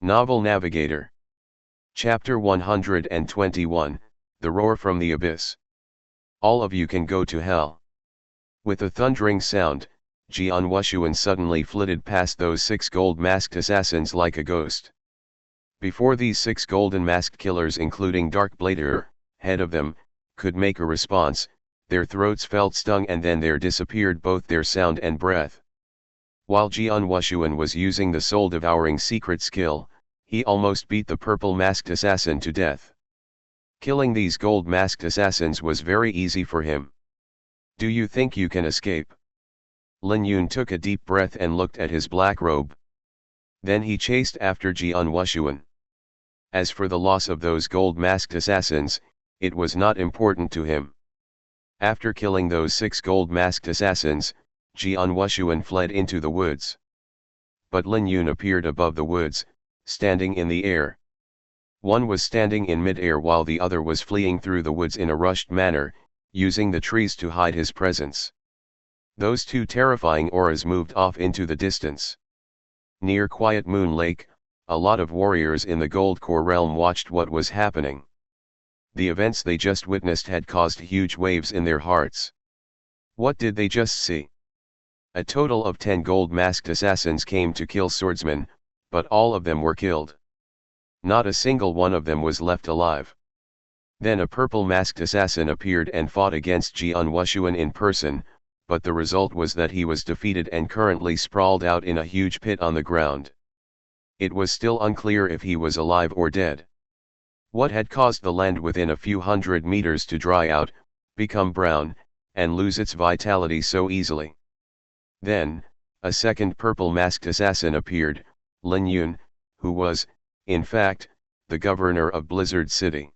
Novel Navigator. Chapter 121, The Roar from the Abyss. All of you can go to hell. With a thundering sound, Jian Wushuang suddenly flitted past those 6 gold-masked assassins like a ghost. Before these 6 golden masked killers, including Dark Blader, head of them, could make a response, their throats felt stung and then there disappeared both their sound and breath. While Jian Wushuang was using the soul-devouring secret skill, he almost beat the purple-masked assassin to death. Killing these gold-masked assassins was very easy for him. Do you think you can escape? Lin Yun took a deep breath and looked at his black robe. Then he chased after Jian Wushuang. As for the loss of those gold-masked assassins, it was not important to him. After killing those 6 gold-masked assassins, Jian Wushuang fled into the woods. But Lin Yun appeared above the woods, standing in the air. One was standing in mid-air while the other was fleeing through the woods in a rushed manner, using the trees to hide his presence. Those 2 terrifying auras moved off into the distance. Near Quiet Moon Lake, a lot of warriors in the Gold Core realm watched what was happening. The events they just witnessed had caused huge waves in their hearts. What did they just see? A total of 10 gold-masked assassins came to kill Swordsman, but all of them were killed. Not a single one of them was left alive. Then a purple-masked assassin appeared and fought against Jian Wushuang in person, but the result was that he was defeated and currently sprawled out in a huge pit on the ground. It was still unclear if he was alive or dead. What had caused the land within a few hundred meters to dry out, become brown, and lose its vitality so easily? Then, a second purple-masked assassin appeared, Lin Yun, who was, in fact, the governor of Blizzard City.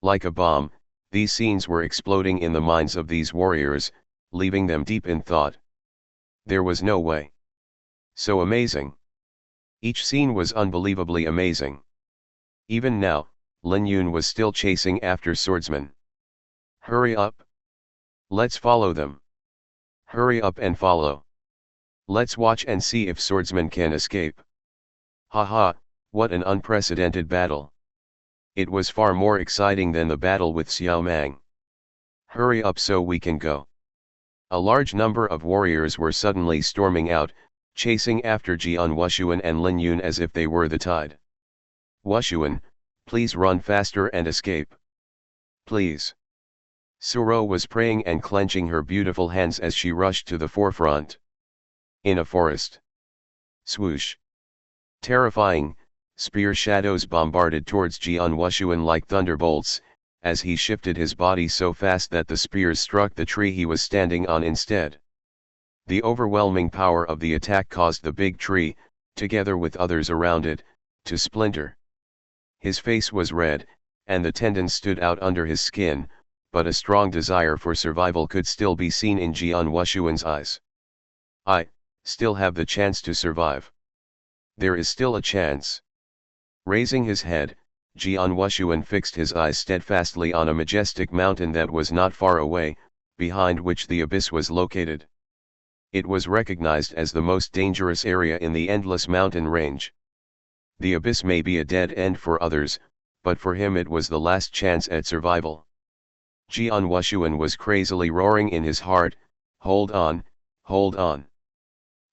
Like a bomb, these scenes were exploding in the minds of these warriors, leaving them deep in thought. There was no way. So amazing. Each scene was unbelievably amazing. Even now, Lin Yun was still chasing after Swordsman. Hurry up. Let's follow them. Hurry up and follow. Let's watch and see if Swordsman can escape. Haha, what an unprecedented battle. It was far more exciting than the battle with Xiao Mang. Hurry up so we can go. A large number of warriors were suddenly storming out, chasing after Jian Wushuang and Lin Yun as if they were the tide. Wushuang, please run faster and escape. Please. Suro was praying and clenching her beautiful hands as she rushed to the forefront. In a forest. Swoosh. Terrifying, spear shadows bombarded towards Jian Wushuang like thunderbolts, as he shifted his body so fast that the spears struck the tree he was standing on instead. The overwhelming power of the attack caused the big tree, together with others around it, to splinter. His face was red, and the tendons stood out under his skin, but a strong desire for survival could still be seen in Jian Wushuang's eyes. I still have the chance to survive. There is still a chance. Raising his head, Jian Wushuang fixed his eyes steadfastly on a majestic mountain that was not far away, behind which the abyss was located. It was recognized as the most dangerous area in the endless mountain range. The abyss may be a dead end for others, but for him it was the last chance at survival. Jian Wushuang was crazily roaring in his heart, hold on, hold on.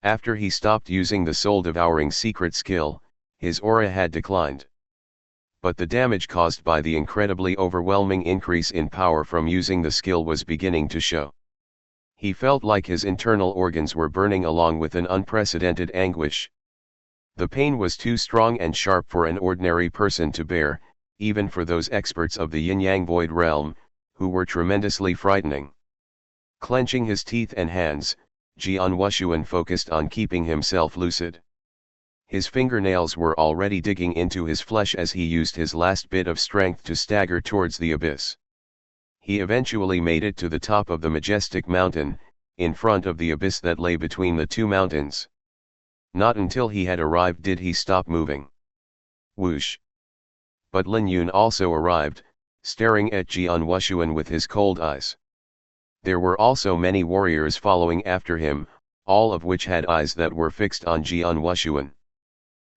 After he stopped using the soul-devouring secret skill, his aura had declined. But the damage caused by the incredibly overwhelming increase in power from using the skill was beginning to show. He felt like his internal organs were burning along with an unprecedented anguish. The pain was too strong and sharp for an ordinary person to bear, even for those experts of the yin-yang void realm, who were tremendously frightening. Clenching his teeth and hands, Jian Wushuang focused on keeping himself lucid. His fingernails were already digging into his flesh as he used his last bit of strength to stagger towards the abyss. He eventually made it to the top of the majestic mountain, in front of the abyss that lay between the 2 mountains. Not until he had arrived did he stop moving. Whoosh! But Lin Yun also arrived, staring at Jian Wushuang with his cold eyes. There were also many warriors following after him, all of which had eyes that were fixed on Jian Wushuang.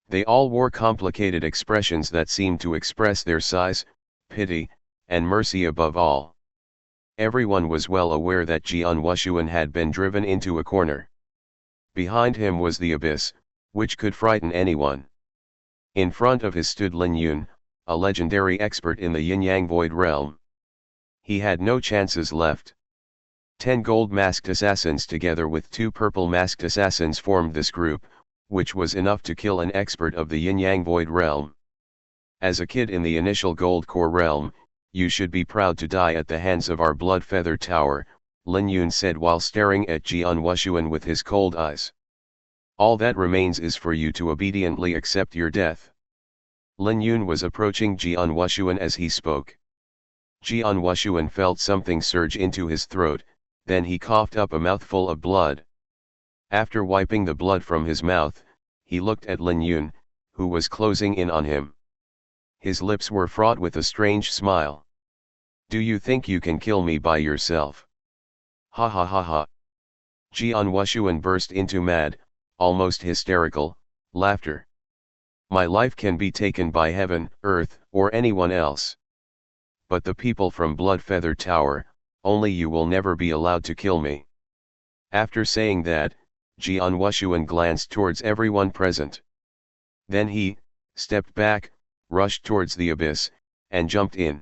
They all wore complicated expressions that seemed to express their size, pity, and mercy above all. Everyone was well aware that Jian Wushuang had been driven into a corner. Behind him was the abyss, which could frighten anyone. In front of his stood Lin Yun, a legendary expert in the yin-yang void realm. He had no chances left. 10 gold masked assassins together with 2 purple masked assassins formed this group, which was enough to kill an expert of the yin-yang void realm. As a kid in the initial gold core realm, you should be proud to die at the hands of our blood feather tower, Lin Yun said while staring at Jian Wushuang with his cold eyes. All that remains is for you to obediently accept your death. Lin Yun was approaching Jian Wushuang as he spoke. Jian Wushuang felt something surge into his throat, then he coughed up a mouthful of blood. After wiping the blood from his mouth, he looked at Lin Yun, who was closing in on him. His lips were fraught with a strange smile. Do you think you can kill me by yourself? Ha ha ha ha. Jian Wushuang burst into mad, almost hysterical, laughter. My life can be taken by heaven, earth, or anyone else. But the people from Blood Feather Tower, only you will never be allowed to kill me. After saying that, Jian Wushuang glanced towards everyone present. Then he stepped back, rushed towards the abyss, and jumped in.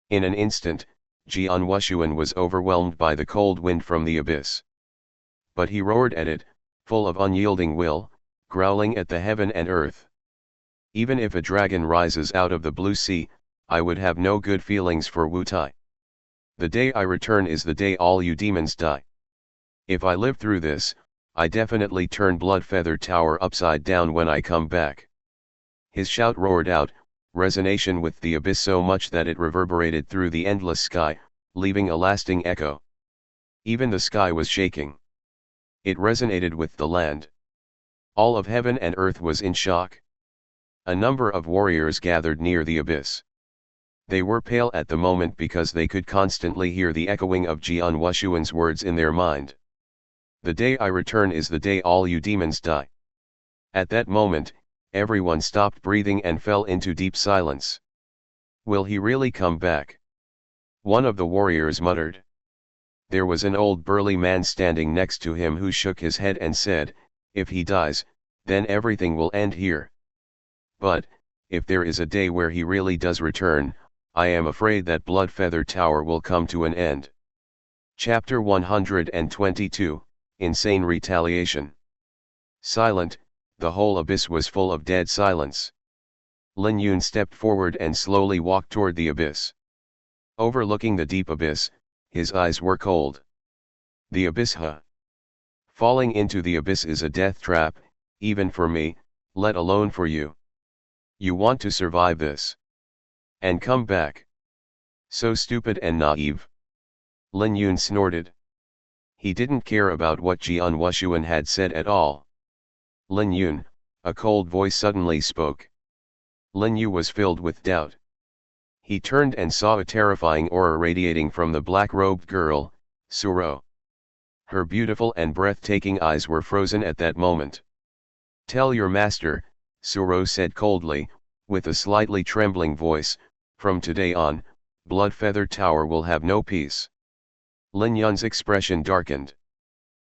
In an instant, Jian Wushuang was overwhelmed by the cold wind from the abyss. But he roared at it, full of unyielding will, growling at the heaven and earth. Even if a dragon rises out of the blue sea, I would have no good feelings for Wu Tai. The day I return is the day all you demons die. If I live through this, I definitely turn Blood Feather Tower upside down when I come back. His shout roared out, resonation with the abyss so much that it reverberated through the endless sky, leaving a lasting echo. Even the sky was shaking. It resonated with the land. All of heaven and earth was in shock. A number of warriors gathered near the abyss. They were pale at the moment because they could constantly hear the echoing of Jian Wushuang's words in their mind. The day I return is the day all you demons die. At that moment, everyone stopped breathing and fell into deep silence. Will he really come back? One of the warriors muttered. There was an old burly man standing next to him who shook his head and said, if he dies, then everything will end here. But, if there is a day where he really does return, I am afraid that Blood Feather Tower will come to an end. Chapter 122, Insane Retaliation. Silent, the whole abyss was full of dead silence. Lin Yun stepped forward and slowly walked toward the abyss. Overlooking the deep abyss, his eyes were cold. The abyss, huh? Falling into the abyss is a death trap, even for me, let alone for you. You want to survive this. And come back. So stupid and naive. Lin Yun snorted. He didn't care about what Jian Wushuang had said at all. Lin Yun, a cold voice suddenly spoke. Lin Yu was filled with doubt. He turned and saw a terrifying aura radiating from the black-robed girl, Suro. Her beautiful and breathtaking eyes were frozen at that moment. Tell your master, Suro said coldly, with a slightly trembling voice, from today on, Blood Feather Tower will have no peace. Lin Yun's expression darkened.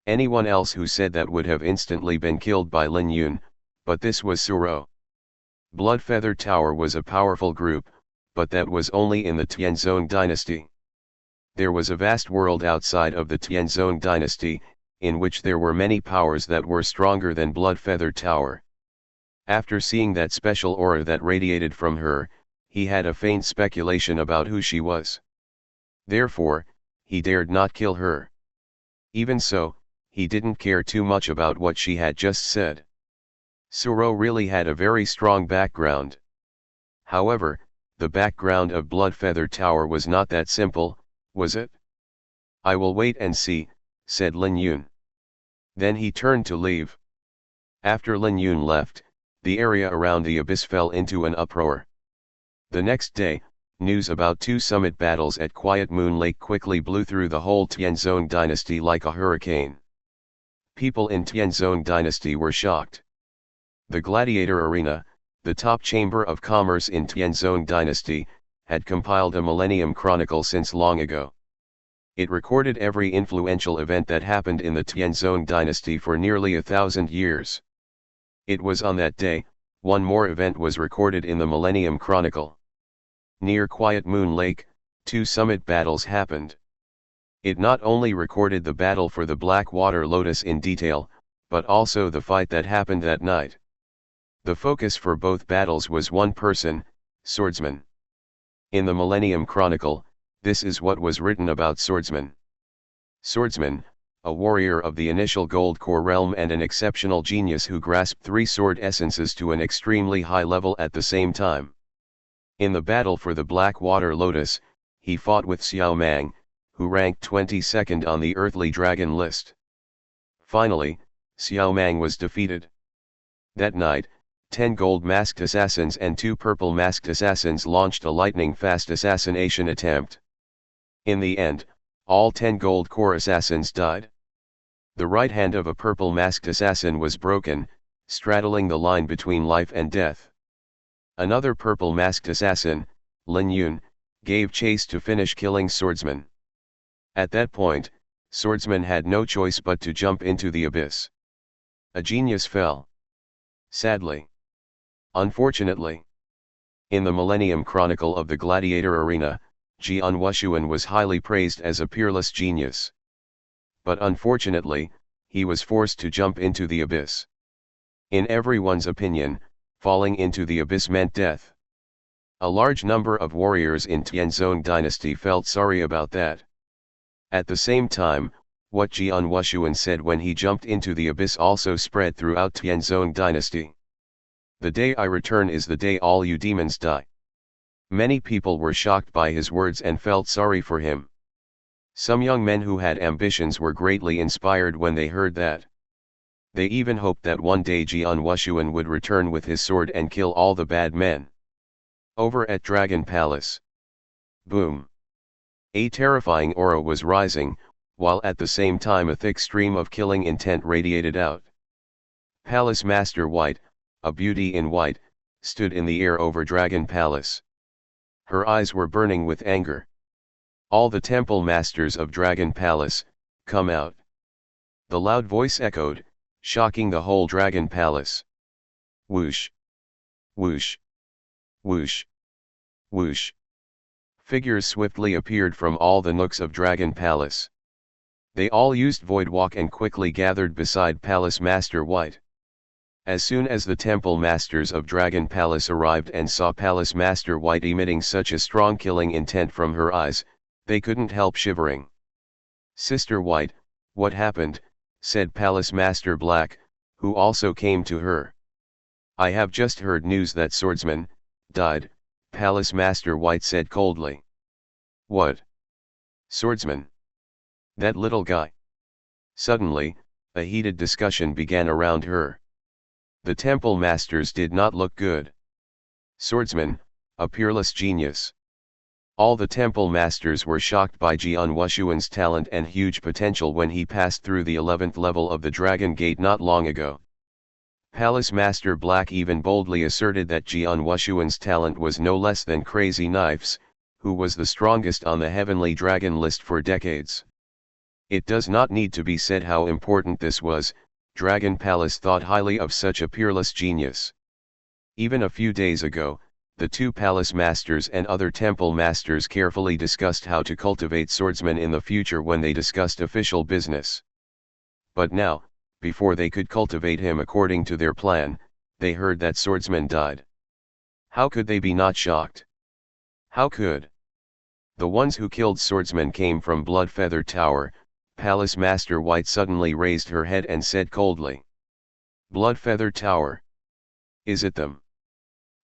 Anyone else who said that would have instantly been killed by Lin Yun, but this was Suro. Blood Feather Tower was a powerful group, but that was only in the Tianzong dynasty. There was a vast world outside of the Tianzong dynasty, in which there were many powers that were stronger than Blood Feather Tower. After seeing that special aura that radiated from her, he had a faint speculation about who she was. Therefore, he dared not kill her. Even so, he didn't care too much about what she had just said. Suro really had a very strong background. However, the background of Blood Feather Tower was not that simple, was it? I will wait and see, said Lin Yun. Then he turned to leave. After Lin Yun left, the area around the abyss fell into an uproar. The next day, news about 2 summit battles at Quiet Moon Lake quickly blew through the whole Tianzong dynasty like a hurricane. People in Tianzong dynasty were shocked. The gladiator arena, the top chamber of commerce in Tianzong dynasty, had compiled a millennium chronicle since long ago. It recorded every influential event that happened in the Tianzong dynasty for nearly 1,000 years. It was on that day, one more event was recorded in the Millennium Chronicle. Near Quiet Moon Lake, 2 summit battles happened. It not only recorded the battle for the Black Water Lotus in detail, but also the fight that happened that night. The focus for both battles was one person, Swordsman. In the Millennium Chronicle, this is what was written about Swordsman. Swordsman, a warrior of the initial Gold Core realm and an exceptional genius who grasped 3 sword essences to an extremely high level at the same time. In the battle for the Black Water Lotus, he fought with Xiao Mang, who ranked 22nd on the Earthly Dragon list. Finally, Xiao Mang was defeated. That night, 10 gold masked assassins and 2 purple masked assassins launched a lightning-fast assassination attempt. In the end, all 10 gold core assassins died. The right hand of a purple masked assassin was broken, straddling the line between life and death. Another purple masked assassin, Lin Yun, gave chase to finish killing Swordsman. At that point, Swordsman had no choice but to jump into the abyss. A genius fell. Sadly. Unfortunately. In the Millennium Chronicle of the Gladiator Arena, Jian Wushuang was highly praised as a peerless genius. But unfortunately, he was forced to jump into the abyss. In everyone's opinion, falling into the abyss meant death. A large number of warriors in Tianzong dynasty felt sorry about that. At the same time, what Jian Wushuang said when he jumped into the abyss also spread throughout Tianzong dynasty. The day I return is the day all you demons die. Many people were shocked by his words and felt sorry for him. Some young men who had ambitions were greatly inspired when they heard that. They even hoped that one day Jian Wushuang would return with his sword and kill all the bad men. Over at Dragon Palace. Boom. A terrifying aura was rising, while at the same time a thick stream of killing intent radiated out. Palace Master White, a beauty in white, stood in the air over Dragon Palace. Her eyes were burning with anger. All the temple masters of Dragon Palace, come out. The loud voice echoed, shocking the whole Dragon Palace. Whoosh. Whoosh. Whoosh. Whoosh. Figures swiftly appeared from all the nooks of Dragon Palace. They all used Void Walk and quickly gathered beside Palace Master White. As soon as the temple masters of Dragon Palace arrived and saw Palace Master White emitting such a strong killing intent from her eyes, they couldn't help shivering. Sister White, what happened? Said Palace Master Black, who also came to her. I have just heard news that Swordsman died, Palace Master White said coldly. What? Swordsman? That little guy? Suddenly, a heated discussion began around her. The temple masters did not look good. Swordsman, a peerless genius. All the temple masters were shocked by Jian Wushuang's talent and huge potential when he passed through the 11th level of the Dragon Gate not long ago. Palace Master Black even boldly asserted that Jian Wushuang's talent was no less than Crazy Knife's, who was the strongest on the Heavenly Dragon list for decades. It does not need to be said how important this was. Dragon Palace thought highly of such a peerless genius. Even a few days ago, the 2 palace masters and other temple masters carefully discussed how to cultivate swordsmen in the future when they discussed official business. But now, before they could cultivate him according to their plan, they heard that Swordsman died. How could they be not shocked? How could? The ones who killed Swordsman came from Bloodfeather Tower. Palace Master White suddenly raised her head and said coldly. Bloodfeather Tower. Is it them?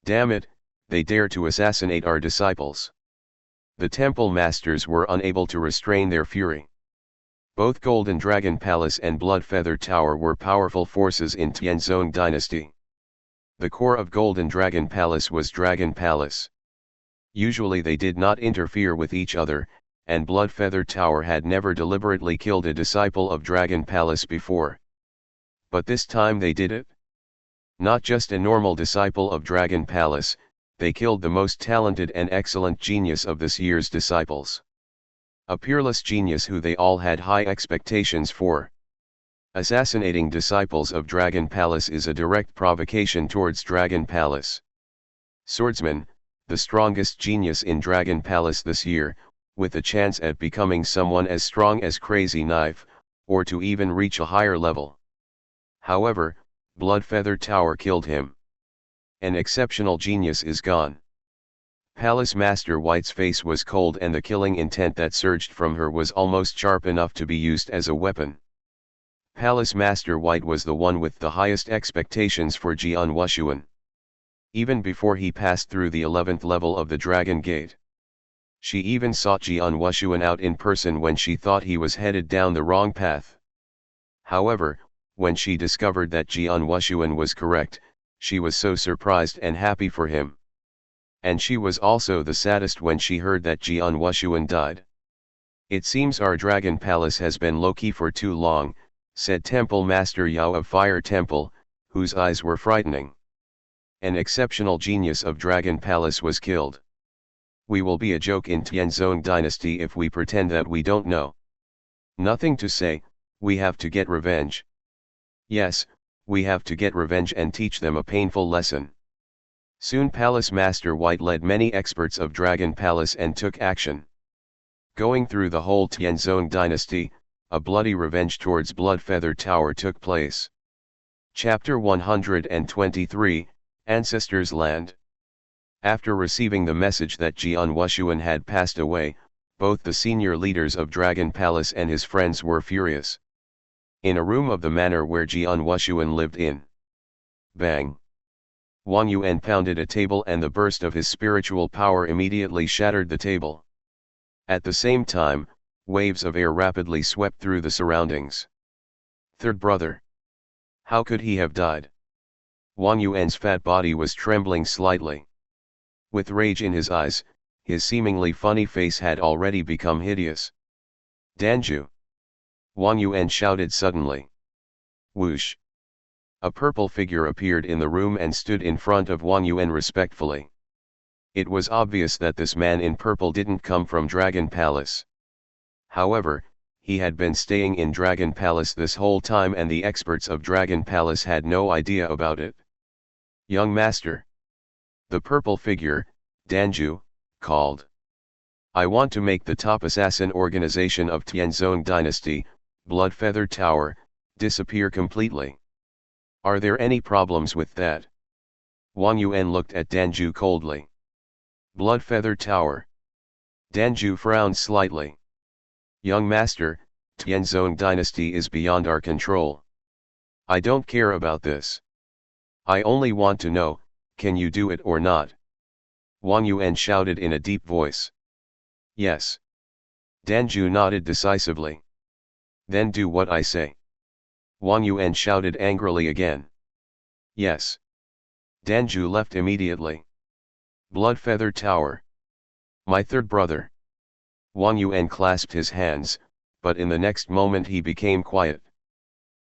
Damn it, they dare to assassinate our disciples. The temple masters were unable to restrain their fury. Both Golden Dragon Palace and Bloodfeather Tower were powerful forces in Tianzong dynasty. The core of Golden Dragon Palace was Dragon Palace. Usually they did not interfere with each other, and Bloodfeather Tower had never deliberately killed a disciple of Dragon Palace before. But this time they did it? Not just a normal disciple of Dragon Palace, they killed the most talented and excellent genius of this year's disciples. A peerless genius who they all had high expectations for. Assassinating disciples of Dragon Palace is a direct provocation towards Dragon Palace. Swordsman, the strongest genius in Dragon Palace this year, with a chance at becoming someone as strong as Crazy Knife, or to even reach a higher level. However, Bloodfeather Tower killed him. An exceptional genius is gone. Palace Master White's face was cold and the killing intent that surged from her was almost sharp enough to be used as a weapon. Palace Master White was the one with the highest expectations for Jian Wushuang. Even before he passed through the 11th level of the Dragon Gate. She even sought Jian Wushuang out in person when she thought he was headed down the wrong path. However, when she discovered that Jian Wushuang was correct, she was so surprised and happy for him. And she was also the saddest when she heard that Jian Wushuang died. It seems our Dragon Palace has been low-key for too long, said Temple Master Yao of Fire Temple, whose eyes were frightening. An exceptional genius of Dragon Palace was killed. We will be a joke in Tianzong Dynasty if we pretend that we don't know. Nothing to say, we have to get revenge. Yes, we have to get revenge and teach them a painful lesson. Soon Palace Master White led many experts of Dragon Palace and took action. Going through the whole Tianzong Dynasty, a bloody revenge towards Bloodfeather Tower took place. Chapter 123, Ancestors' Land. After receiving the message that Jian Wushuang had passed away, both the senior leaders of Dragon Palace and his friends were furious. In a room of the manor where Jian Wushuang lived in. Bang! Wang Yuan pounded a table and the burst of his spiritual power immediately shattered the table. At the same time, waves of air rapidly swept through the surroundings. Third brother. How could he have died? Wang Yuan's fat body was trembling slightly. With rage in his eyes, his seemingly funny face had already become hideous. Danju! Wang Yuan shouted suddenly. Whoosh! A purple figure appeared in the room and stood in front of Wang Yuan respectfully. It was obvious that this man in purple didn't come from Dragon Palace. However, he had been staying in Dragon Palace this whole time and the experts of Dragon Palace had no idea about it. Young master. The purple figure, Danju, called. I want to make the top assassin organization of Tianzong Dynasty, Bloodfeather Tower, disappear completely. Are there any problems with that? Wang Yuan looked at Danju coldly. Bloodfeather Tower. Danju frowned slightly. Young master, Tianzong Dynasty is beyond our control. I don't care about this. I only want to know, can you do it or not? Wang Yuan shouted in a deep voice. Yes. Danju nodded decisively. Then do what I say. Wang Yuan shouted angrily again. Yes. Danju left immediately. Bloodfeather Tower. My third brother. Wang Yuan clasped his hands, but in the next moment he became quiet.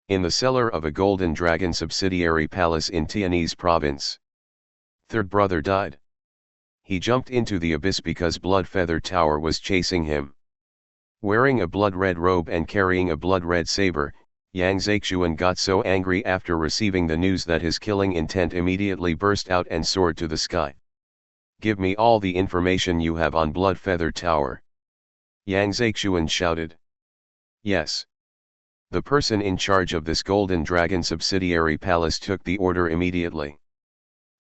In the cellar of a Golden Dragon subsidiary palace in Tianese province. Third brother died. He jumped into the abyss because Bloodfeather Tower was chasing him. Wearing a blood-red robe and carrying a blood-red saber, Yang Zexuan got so angry after receiving the news that his killing intent immediately burst out and soared to the sky. Give me all the information you have on Bloodfeather Tower. Yang Zexuan shouted. Yes. The person in charge of this Golden Dragon subsidiary palace took the order immediately.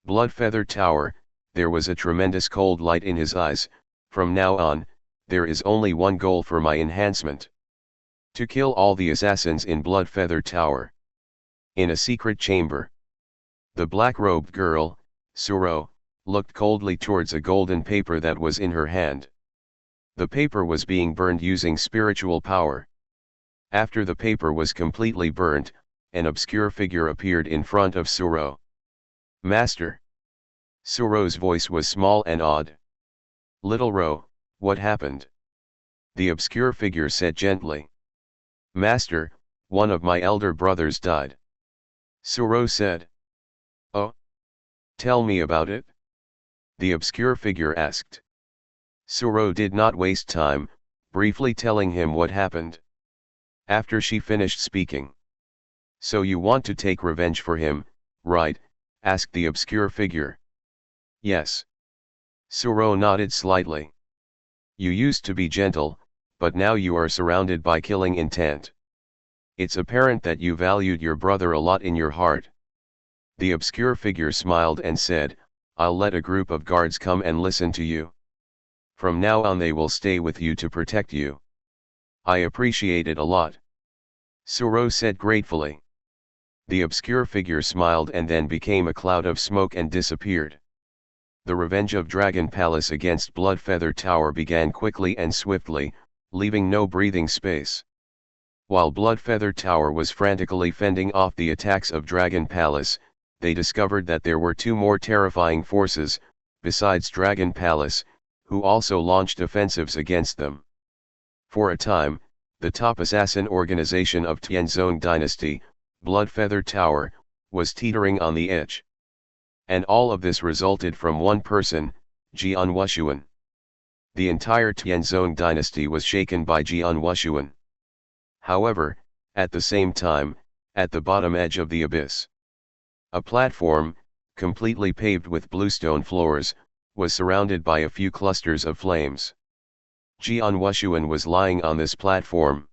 Bloodfeather Tower, there was a tremendous cold light in his eyes. From now on, there is only one goal for my enhancement. To kill all the assassins in Bloodfeather Tower. In a secret chamber. The black-robed girl, Suro, looked coldly towards a golden paper that was in her hand. The paper was being burned using spiritual power. After the paper was completely burnt, an obscure figure appeared in front of Suro. Master. Suro's voice was small and odd. Little Ro, what happened? The obscure figure said gently. Master, one of my elder brothers died. Suro said. Oh, tell me about it? The obscure figure asked. Suro did not waste time, briefly telling him what happened. After she finished speaking. So you want to take revenge for him, right? Asked the obscure figure. Yes. Suro nodded slightly. You used to be gentle, but now you are surrounded by killing intent. It's apparent that you valued your brother a lot in your heart. The obscure figure smiled and said, I'll let a group of guards come and listen to you. From now on they will stay with you to protect you. I appreciate it a lot. Suro said gratefully. The obscure figure smiled and then became a cloud of smoke and disappeared. The revenge of Dragon Palace against Bloodfeather Tower began quickly and swiftly, leaving no breathing space. While Bloodfeather Tower was frantically fending off the attacks of Dragon Palace, they discovered that there were two more terrifying forces, besides Dragon Palace, who also launched offensives against them. For a time, the top assassin organization of Tianzong Dynasty, Bloodfeather Tower, was teetering on the edge. And all of this resulted from one person, Jian Wushuang. The entire Tianzong Dynasty was shaken by Jian Wushuang. However, at the same time, at the bottom edge of the abyss, a platform, completely paved with bluestone floors, was surrounded by a few clusters of flames. Jian Wushuang was lying on this platform.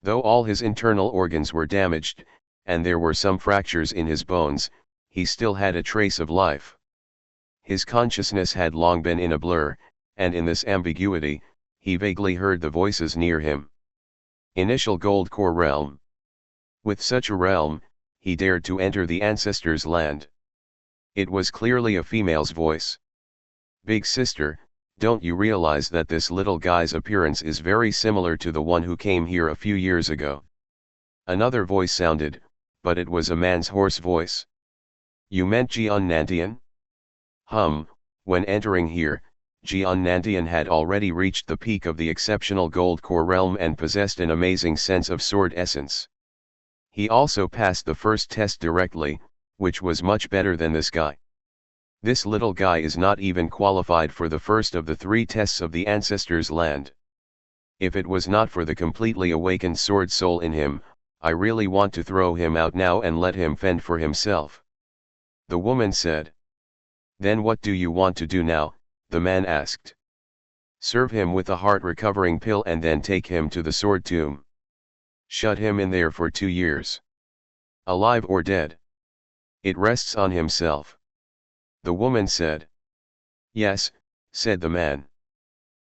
Though all his internal organs were damaged, and there were some fractures in his bones, he still had a trace of life. His consciousness had long been in a blur, and in this ambiguity, he vaguely heard the voices near him. Initial Gold Core Realm. With such a realm, he dared to enter the ancestors' land. It was clearly a female's voice. Big sister, don't you realize that this little guy's appearance is very similar to the one who came here a few years ago? Another voice sounded, but it was a man's hoarse voice. You meant Jian Nantian? When entering here, Jian Nantian had already reached the peak of the exceptional Gold Core realm and possessed an amazing sense of sword essence. He also passed the first test directly, which was much better than this guy. This little guy is not even qualified for the first of the 3 tests of the ancestors' land. If it was not for the completely awakened sword soul in him, I really want to throw him out now and let him fend for himself. The woman said. Then what do you want to do now? The man asked. Serve him with a heart recovering pill and then take him to the sword tomb. Shut him in there for 2 years. Alive or dead. It rests on himself. The woman said. Yes, said the man.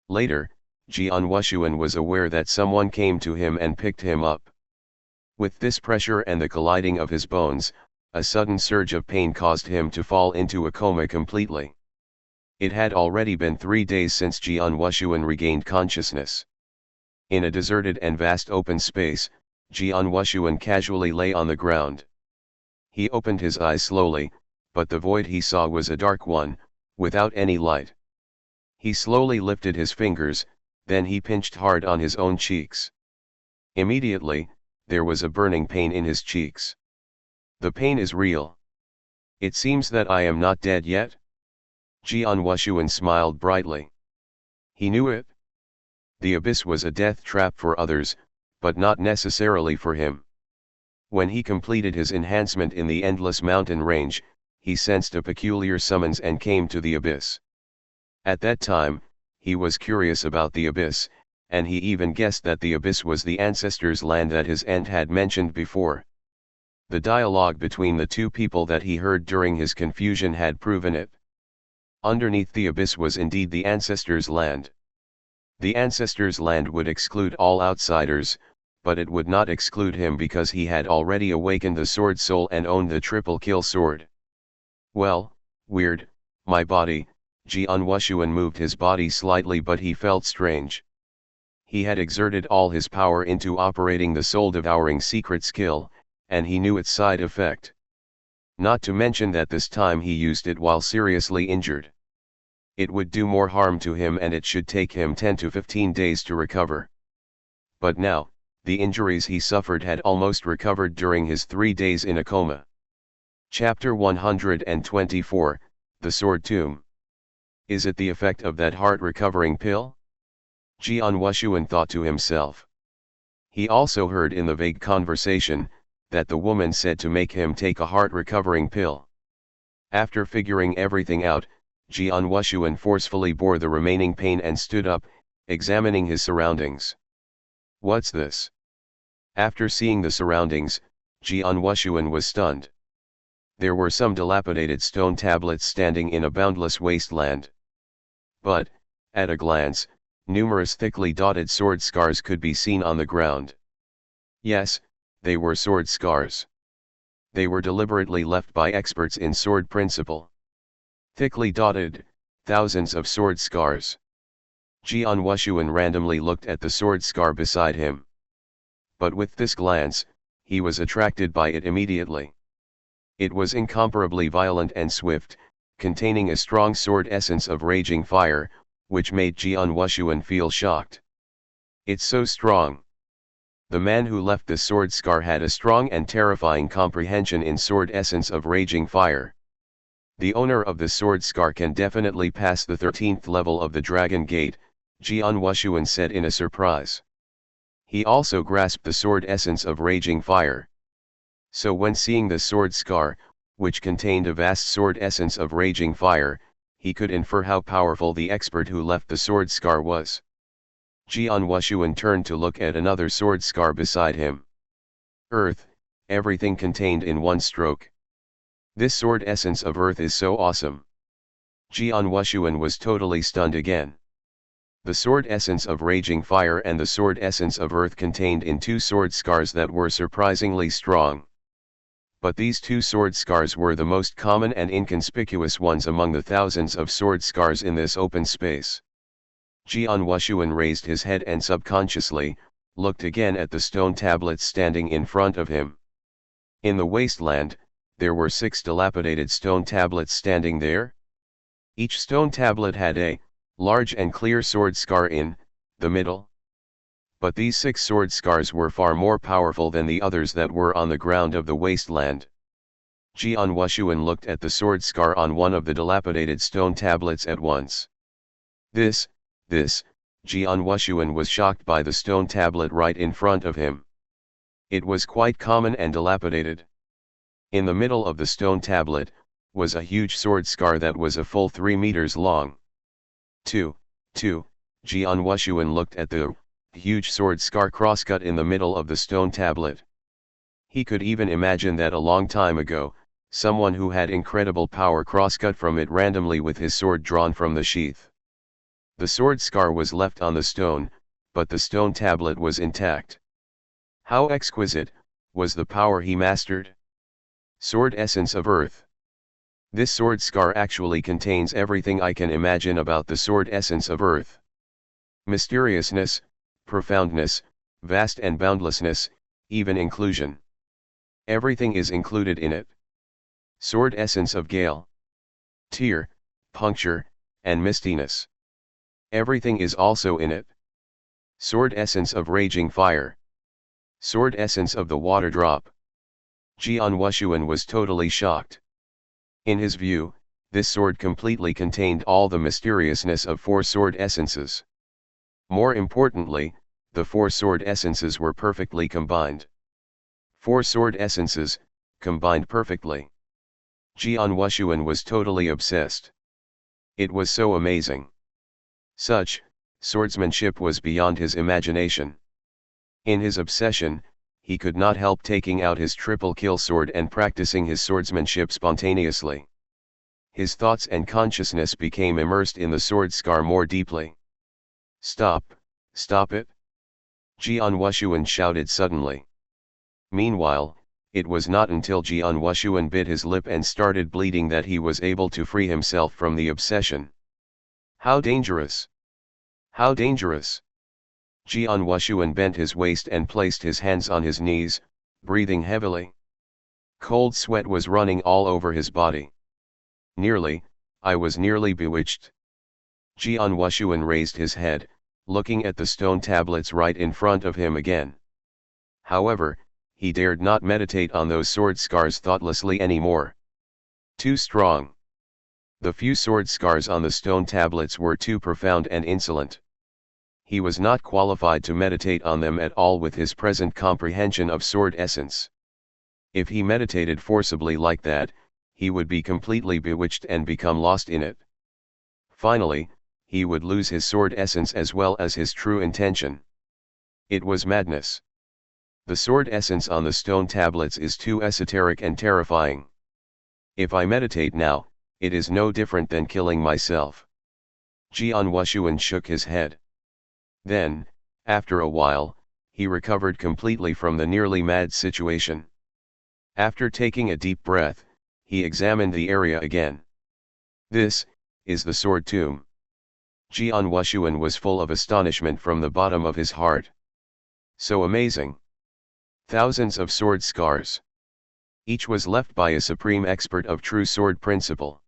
Later, Jian Wushuang was aware that someone came to him and picked him up. With this pressure and the colliding of his bones, a sudden surge of pain caused him to fall into a coma completely. It had already been 3 days since Jian Wushuang regained consciousness. In a deserted and vast open space, Jian Wushuang casually lay on the ground. He opened his eyes slowly, but the void he saw was a dark one, without any light. He slowly lifted his fingers, then he pinched hard on his own cheeks. Immediately, there was a burning pain in his cheeks. The pain is real. It seems that I am not dead yet? Jian Wushuang smiled brightly. He knew it. The abyss was a death trap for others, but not necessarily for him. When he completed his enhancement in the endless mountain range, he sensed a peculiar summons and came to the abyss. At that time, he was curious about the abyss, and he even guessed that the abyss was the ancestors' land that his aunt had mentioned before. The dialogue between the two people that he heard during his confusion had proven it. Underneath the abyss was indeed the ancestors' land. The ancestors' land would exclude all outsiders, but it would not exclude him because he had already awakened the sword soul and owned the triple kill sword. Well, weird, my body. Jian Wushuang moved his body slightly, but he felt strange. He had exerted all his power into operating the soul-devouring secret skill, and he knew its side effect. Not to mention that this time he used it while seriously injured. It would do more harm to him and it should take him 10 to 15 days to recover. But now, the injuries he suffered had almost recovered during his 3 days in a coma. Chapter 124, The Sword Tomb. Is it the effect of that heart-recovering pill? Jian Wushuang thought to himself. He also heard in the vague conversation, that the woman said to make him take a heart-recovering pill. After figuring everything out, Jian Wushuang forcefully bore the remaining pain and stood up, examining his surroundings. What's this? After seeing the surroundings, Jian Wushuang was stunned. There were some dilapidated stone tablets standing in a boundless wasteland. But, at a glance, numerous thickly dotted sword scars could be seen on the ground. Yes, they were sword scars. They were deliberately left by experts in sword principle. Thickly dotted, thousands of sword scars. Jian Wushuang randomly looked at the sword scar beside him. But with this glance, he was attracted by it immediately. It was incomparably violent and swift, containing a strong sword essence of raging fire, which made Jian Wushuang feel shocked. It's so strong. The man who left the sword scar had a strong and terrifying comprehension in sword essence of raging fire. The owner of the sword scar can definitely pass the 13th level of the Dragon Gate, Jian Wushuang said in a surprise. He also grasped the sword essence of raging fire. So when seeing the sword scar, which contained a vast sword essence of raging fire, he could infer how powerful the expert who left the sword scar was. Jian Wushuang turned to look at another sword scar beside him. Earth, everything contained in one stroke. This sword essence of earth is so awesome. Jian Wushuang was totally stunned again. The sword essence of raging fire and the sword essence of earth contained in two sword scars that were surprisingly strong. But these two sword scars were the most common and inconspicuous ones among the thousands of sword scars in this open space. Jian Wushuang raised his head and subconsciously, looked again at the stone tablets standing in front of him. In the wasteland, there were 6 dilapidated stone tablets standing there. Each stone tablet had a large and clear sword scar in the middle. But these 6 sword scars were far more powerful than the others that were on the ground of the wasteland. Jian Wushuang looked at the sword scar on one of the dilapidated stone tablets at once. This, Jian Wushuang was shocked by the stone tablet right in front of him. It was quite common and dilapidated. In the middle of the stone tablet, was a huge sword scar that was a full 3 meters long. Jian Wushuang looked at the huge sword scar crosscut in the middle of the stone tablet. He could even imagine that a long time ago, someone who had incredible power crosscut from it randomly with his sword drawn from the sheath. The sword scar was left on the stone, but the stone tablet was intact. How exquisite was the power he mastered? Sword essence of earth. This sword scar actually contains everything I can imagine about the sword essence of earth. Mysteriousness, profoundness, vast and boundlessness, even inclusion. Everything is included in it. Sword essence of gale. Tear, puncture, and mistiness. Everything is also in it. Sword essence of raging fire. Sword essence of the water drop. Jian Wushuang was totally shocked. In his view, this sword completely contained all the mysteriousness of 4 sword essences. More importantly, the 4 sword essences were perfectly combined. 4 sword essences, combined perfectly. Jian Wushuang was totally obsessed. It was so amazing. Such swordsmanship was beyond his imagination. In his obsession, he could not help taking out his triple kill sword and practicing his swordsmanship spontaneously. His thoughts and consciousness became immersed in the sword scar more deeply. Stop it! Jian Wushuang shouted suddenly. Meanwhile, it was not until Jian Wushuang bit his lip and started bleeding that he was able to free himself from the obsession. How dangerous! How dangerous! Jian Wushuang bent his waist and placed his hands on his knees, breathing heavily. Cold sweat was running all over his body. I was nearly bewitched. Jian Wushuang raised his head, looking at the stone tablets right in front of him again. However, he dared not meditate on those sword scars thoughtlessly anymore. Too strong. The few sword scars on the stone tablets were too profound and insolent. He was not qualified to meditate on them at all with his present comprehension of sword essence. If he meditated forcibly like that, he would be completely bewitched and become lost in it. Finally, he would lose his sword essence as well as his true intention. It was madness. The sword essence on the stone tablets is too esoteric and terrifying. If I meditate now, it is no different than killing myself. Jian Wushuang shook his head. Then, after a while, he recovered completely from the nearly mad situation. After taking a deep breath, he examined the area again. This is the sword tomb. Jian Wushuang was full of astonishment from the bottom of his heart. So amazing. Thousands of sword scars. Each was left by a supreme expert of true sword principle.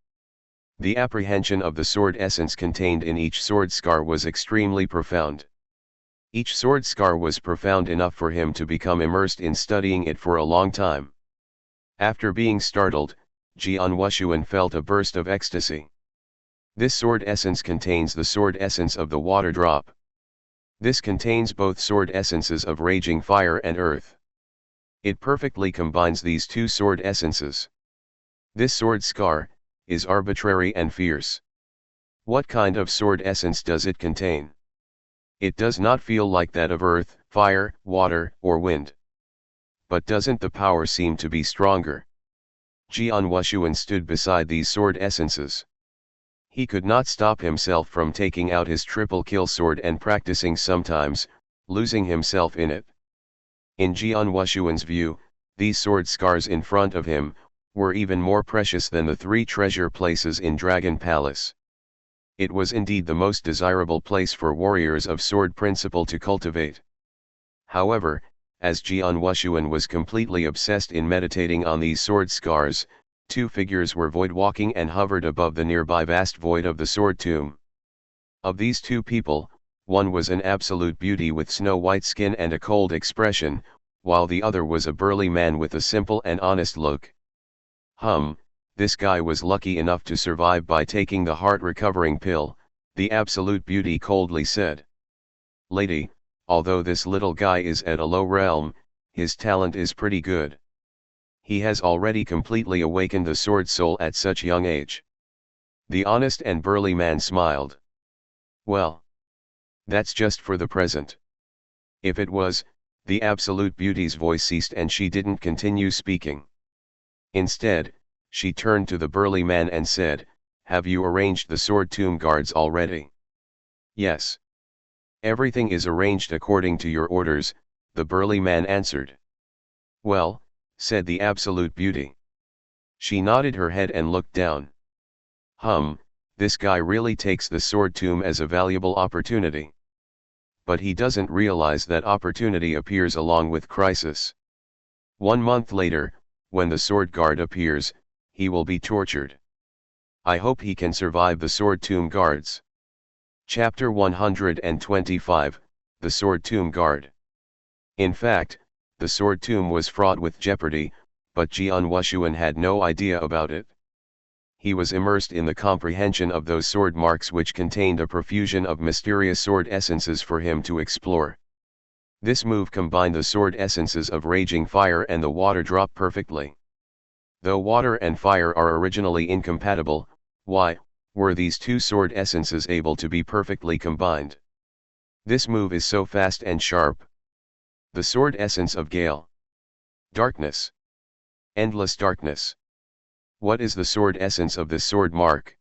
The apprehension of the sword essence contained in each sword scar was extremely profound. Each sword scar was profound enough for him to become immersed in studying it for a long time. After being startled, Jian Wushuang felt a burst of ecstasy. This sword essence contains the sword essence of the water drop. This contains both sword essences of raging fire and earth. It perfectly combines these two sword essences. This sword scar is arbitrary and fierce. What kind of sword essence does it contain? It does not feel like that of earth, fire, water, or wind. But doesn't the power seem to be stronger? Jian Wushuang stood beside these sword essences. He could not stop himself from taking out his triple kill sword and practicing sometimes, losing himself in it. In Jian Wushuang's view, these sword scars in front of him were even more precious than the 3 treasure places in Dragon Palace. It was indeed the most desirable place for warriors of sword principle to cultivate. However, as Jian Wushuang was completely obsessed in meditating on these sword scars, 2 figures were void-walking and hovered above the nearby vast void of the sword tomb. Of these 2 people, one was an absolute beauty with snow-white skin and a cold expression, while the other was a burly man with a simple and honest look. This guy was lucky enough to survive by taking the heart-recovering pill, the absolute beauty coldly said. Lady, although this little guy is at a low realm, his talent is pretty good. He has already completely awakened the sword soul at such young age. The honest and burly man smiled. Well, that's just for the present. If it was, the absolute beauty's voice ceased and she didn't continue speaking. Instead, she turned to the burly man and said, "Have you arranged the sword tomb guards already?" "Yes. Everything is arranged according to your orders," the burly man answered. "Well," said the absolute beauty. She nodded her head and looked down. This guy really takes the sword tomb as a valuable opportunity. But he doesn't realize that opportunity appears along with crisis. 1 month later, when the sword guard appears, he will be tortured. I hope he can survive the sword tomb guards. Chapter 125, The Sword Tomb Guard. In fact, the sword tomb was fraught with jeopardy, but Jian Wushuang had no idea about it. He was immersed in the comprehension of those sword marks which contained a profusion of mysterious sword essences for him to explore. This move combined the sword essences of raging fire and the water drop perfectly. Though water and fire are originally incompatible, why were these 2 sword essences able to be perfectly combined? This move is so fast and sharp. The sword essence of gale. Darkness. Endless darkness. What is the sword essence of this sword mark?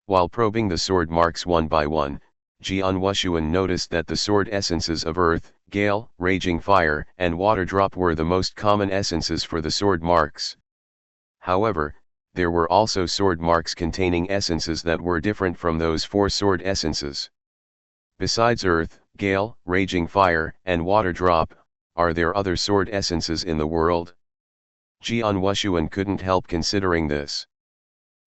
While probing the sword marks one by one, Jian Wushuang noticed that the sword essences of earth, gale, raging fire, and water drop were the most common essences for the sword marks. However, there were also sword marks containing essences that were different from those 4 sword essences. Besides earth, gale, raging fire, and water drop, are there other sword essences in the world? Jian Wushuang couldn't help considering this.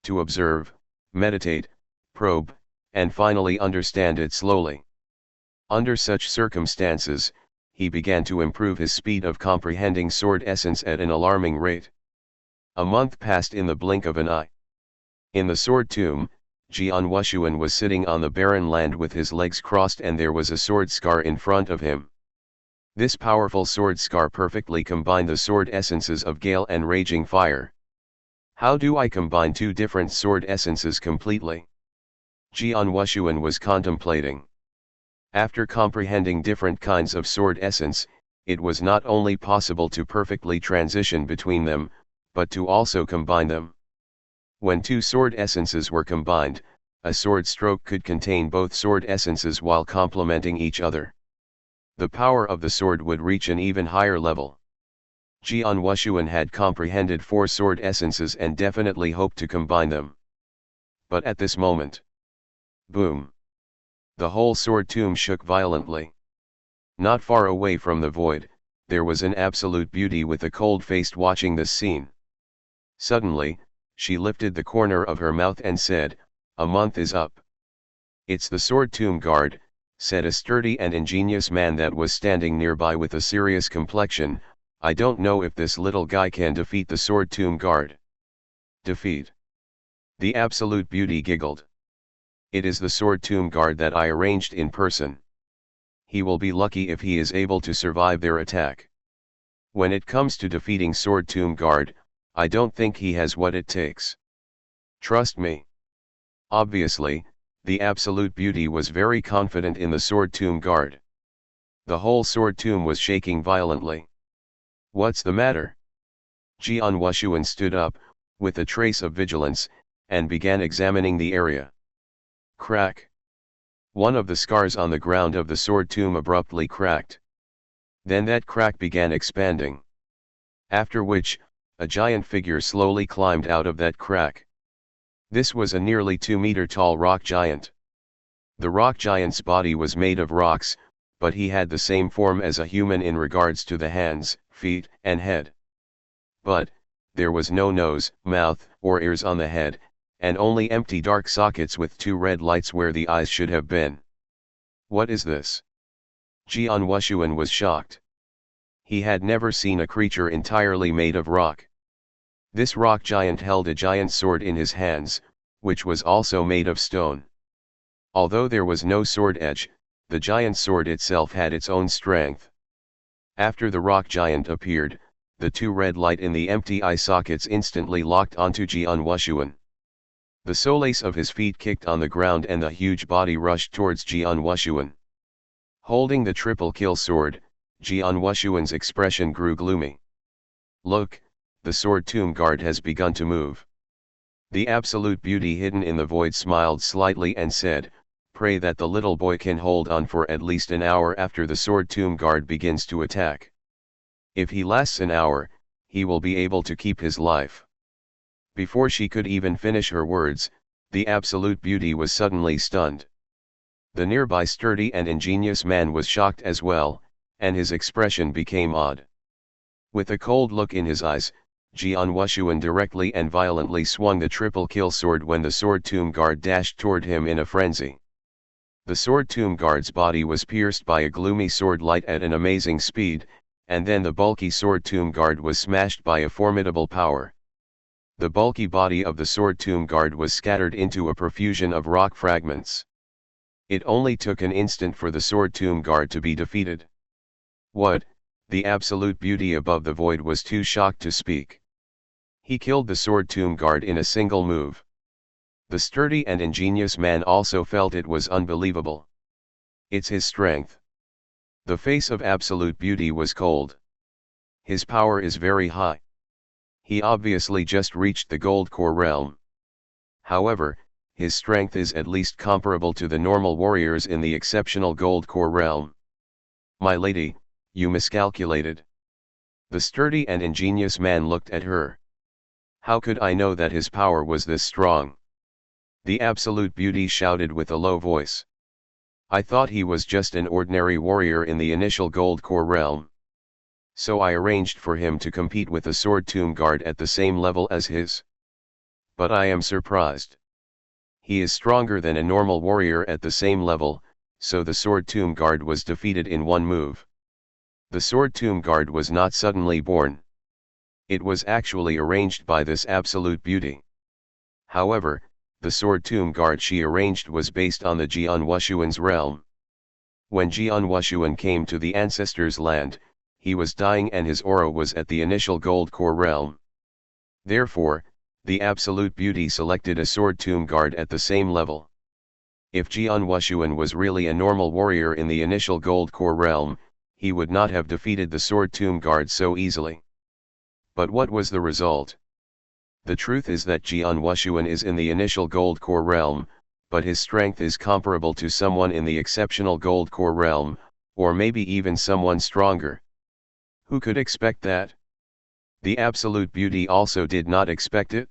To observe, meditate, probe, and finally understand it slowly. Under such circumstances, he began to improve his speed of comprehending sword essence at an alarming rate. A month passed in the blink of an eye. In the sword tomb, Jian Wushuang was sitting on the barren land with his legs crossed, and there was a sword scar in front of him. This powerful sword scar perfectly combined the sword essences of gale and raging fire. How do I combine two different sword essences completely? Jian Wushuang was contemplating. After comprehending different kinds of sword essence, it was not only possible to perfectly transition between them, but to also combine them. When two sword essences were combined, a sword stroke could contain both sword essences while complementing each other. The power of the sword would reach an even higher level. Jian Wushuang had comprehended four sword essences and definitely hoped to combine them. But at this moment, boom! The whole sword tomb shook violently. Not far away from the void, there was an absolute beauty with a cold face watching this scene. Suddenly, she lifted the corner of her mouth and said, "A month is up." "It's the sword tomb guard," said a sturdy and ingenious man that was standing nearby with a serious complexion. "I don't know if this little guy can defeat the sword tomb guard." "Defeat?" The absolute beauty giggled. "It is the sword tomb guard that I arranged in person. He will be lucky if he is able to survive their attack. When it comes to defeating sword tomb guard, I don't think he has what it takes. Trust me." Obviously, the absolute beauty was very confident in the sword tomb guard. The whole sword tomb was shaking violently. "What's the matter?" Jian Wushuang stood up, with a trace of vigilance, and began examining the area. Crack! One of the scars on the ground of the sword tomb abruptly cracked. Then that crack began expanding. After which, a giant figure slowly climbed out of that crack. This was a nearly 2-meter tall rock giant. The rock giant's body was made of rocks, but he had the same form as a human in regards to the hands, feet, and head. But, there was no nose, mouth, or ears on the head, and only empty dark sockets with 2 red lights where the eyes should have been. "What is this?" Jian Wushuang was shocked. He had never seen a creature entirely made of rock. This rock giant held a giant sword in his hands, which was also made of stone. Although there was no sword edge, the giant sword itself had its own strength. After the rock giant appeared, the 2 red light in the empty eye sockets instantly locked onto Jian Wushuang. The soles of his feet kicked on the ground and the huge body rushed towards Jian Wushuang. Holding the triple kill sword, Jian Wushuang's expression grew gloomy. "Look, the sword tomb guard has begun to move." The absolute beauty hidden in the void smiled slightly and said, "Pray that the little boy can hold on for at least an hour after the sword tomb guard begins to attack. If he lasts an hour, he will be able to keep his life." Before she could even finish her words, the absolute beauty was suddenly stunned. The nearby sturdy and ingenious man was shocked as well, and his expression became odd. With a cold look in his eyes, Jian Wushuang directly and violently swung the triple kill sword when the sword tomb guard dashed toward him in a frenzy. The sword tomb guard's body was pierced by a gloomy sword light at an amazing speed, and then the bulky sword tomb guard was smashed by a formidable power. The bulky body of the sword tomb guard was scattered into a profusion of rock fragments. It only took an instant for the sword tomb guard to be defeated. "What?" The absolute beauty above the void was too shocked to speak. "He killed the sword tomb guard in a single move." The sturdy and ingenious man also felt it was unbelievable. "It's his strength." The face of absolute beauty was cold. "His power is very high. He obviously just reached the gold core realm. However, his strength is at least comparable to the normal warriors in the exceptional gold core realm." "My lady, you miscalculated." The sturdy and ingenious man looked at her. "How could I know that his power was this strong?" The absolute beauty shouted with a low voice. "I thought he was just an ordinary warrior in the initial gold core realm. So I arranged for him to compete with the sword tomb guard at the same level as his. But I am surprised. He is stronger than a normal warrior at the same level, so the sword tomb guard was defeated in one move. The sword tomb guard was not suddenly born. It was actually arranged by this absolute beauty. However, the sword tomb guard she arranged was based on the Jian Wushuan's realm. When Jian Wushuan came to the ancestor's land, he was dying and his aura was at the initial gold core realm. Therefore, the absolute beauty selected a sword tomb guard at the same level. If Jian Wushuan was really a normal warrior in the initial gold core realm, he would not have defeated the sword tomb guard so easily. But what was the result? The truth is that Jian Wushuan is in the initial gold core realm, but his strength is comparable to someone in the exceptional gold core realm, or maybe even someone stronger. Who could expect that? The absolute beauty also did not expect it.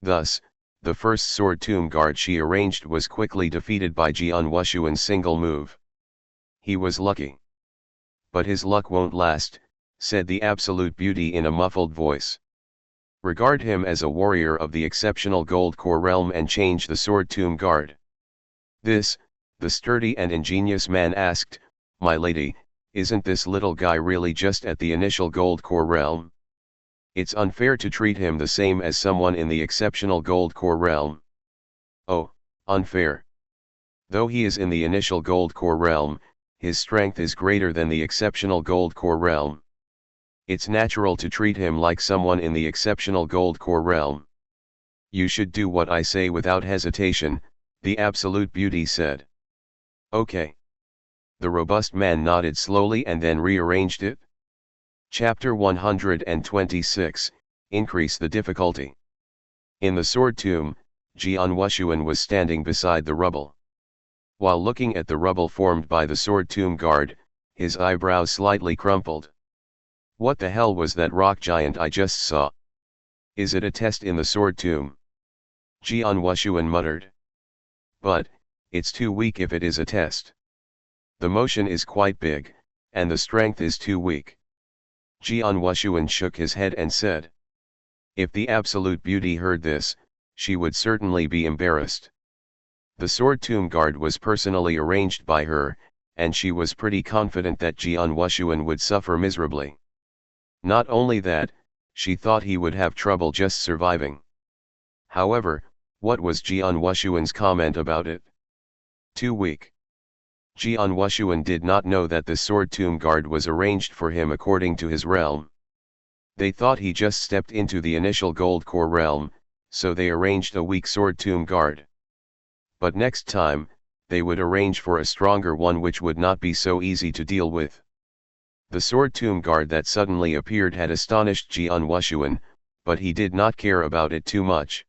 Thus, the first sword tomb guard she arranged was quickly defeated by Jian Wushuan's single move. He was lucky. But his luck won't last, said the absolute beauty in a muffled voice. Regard him as a warrior of the exceptional gold core realm and change the sword tomb guard. This, the sturdy and ingenious man asked, "My lady, isn't this little guy really just at the initial gold core realm? It's unfair to treat him the same as someone in the exceptional gold core realm." "Oh, unfair. Though he is in the initial gold core realm, his strength is greater than the exceptional gold core realm. It's natural to treat him like someone in the exceptional gold core realm. You should do what I say without hesitation," the absolute beauty said. "Okay." The robust man nodded slowly and then rearranged it. Chapter 126, Increase the difficulty. In the sword tomb, Jian Wushuan was standing beside the rubble. While looking at the rubble formed by the sword tomb guard, his eyebrows slightly crumpled. What the hell was that rock giant I just saw? Is it a test in the sword tomb? Jian Wushuan muttered. But, it's too weak if it is a test. The motion is quite big, and the strength is too weak. Jian Wushuan shook his head and said. If the absolute beauty heard this, she would certainly be embarrassed. The sword tomb guard was personally arranged by her, and she was pretty confident that Jian Wushuan would suffer miserably. Not only that, she thought he would have trouble just surviving. However, what was Jian Wushuan's comment about it? Too weak. Jian Wushuan did not know that the sword tomb guard was arranged for him according to his realm. They thought he just stepped into the initial gold core realm, so they arranged a weak sword tomb guard. But next time, they would arrange for a stronger one which would not be so easy to deal with. The sword tomb guard that suddenly appeared had astonished Jian Wushuan, but he did not care about it too much.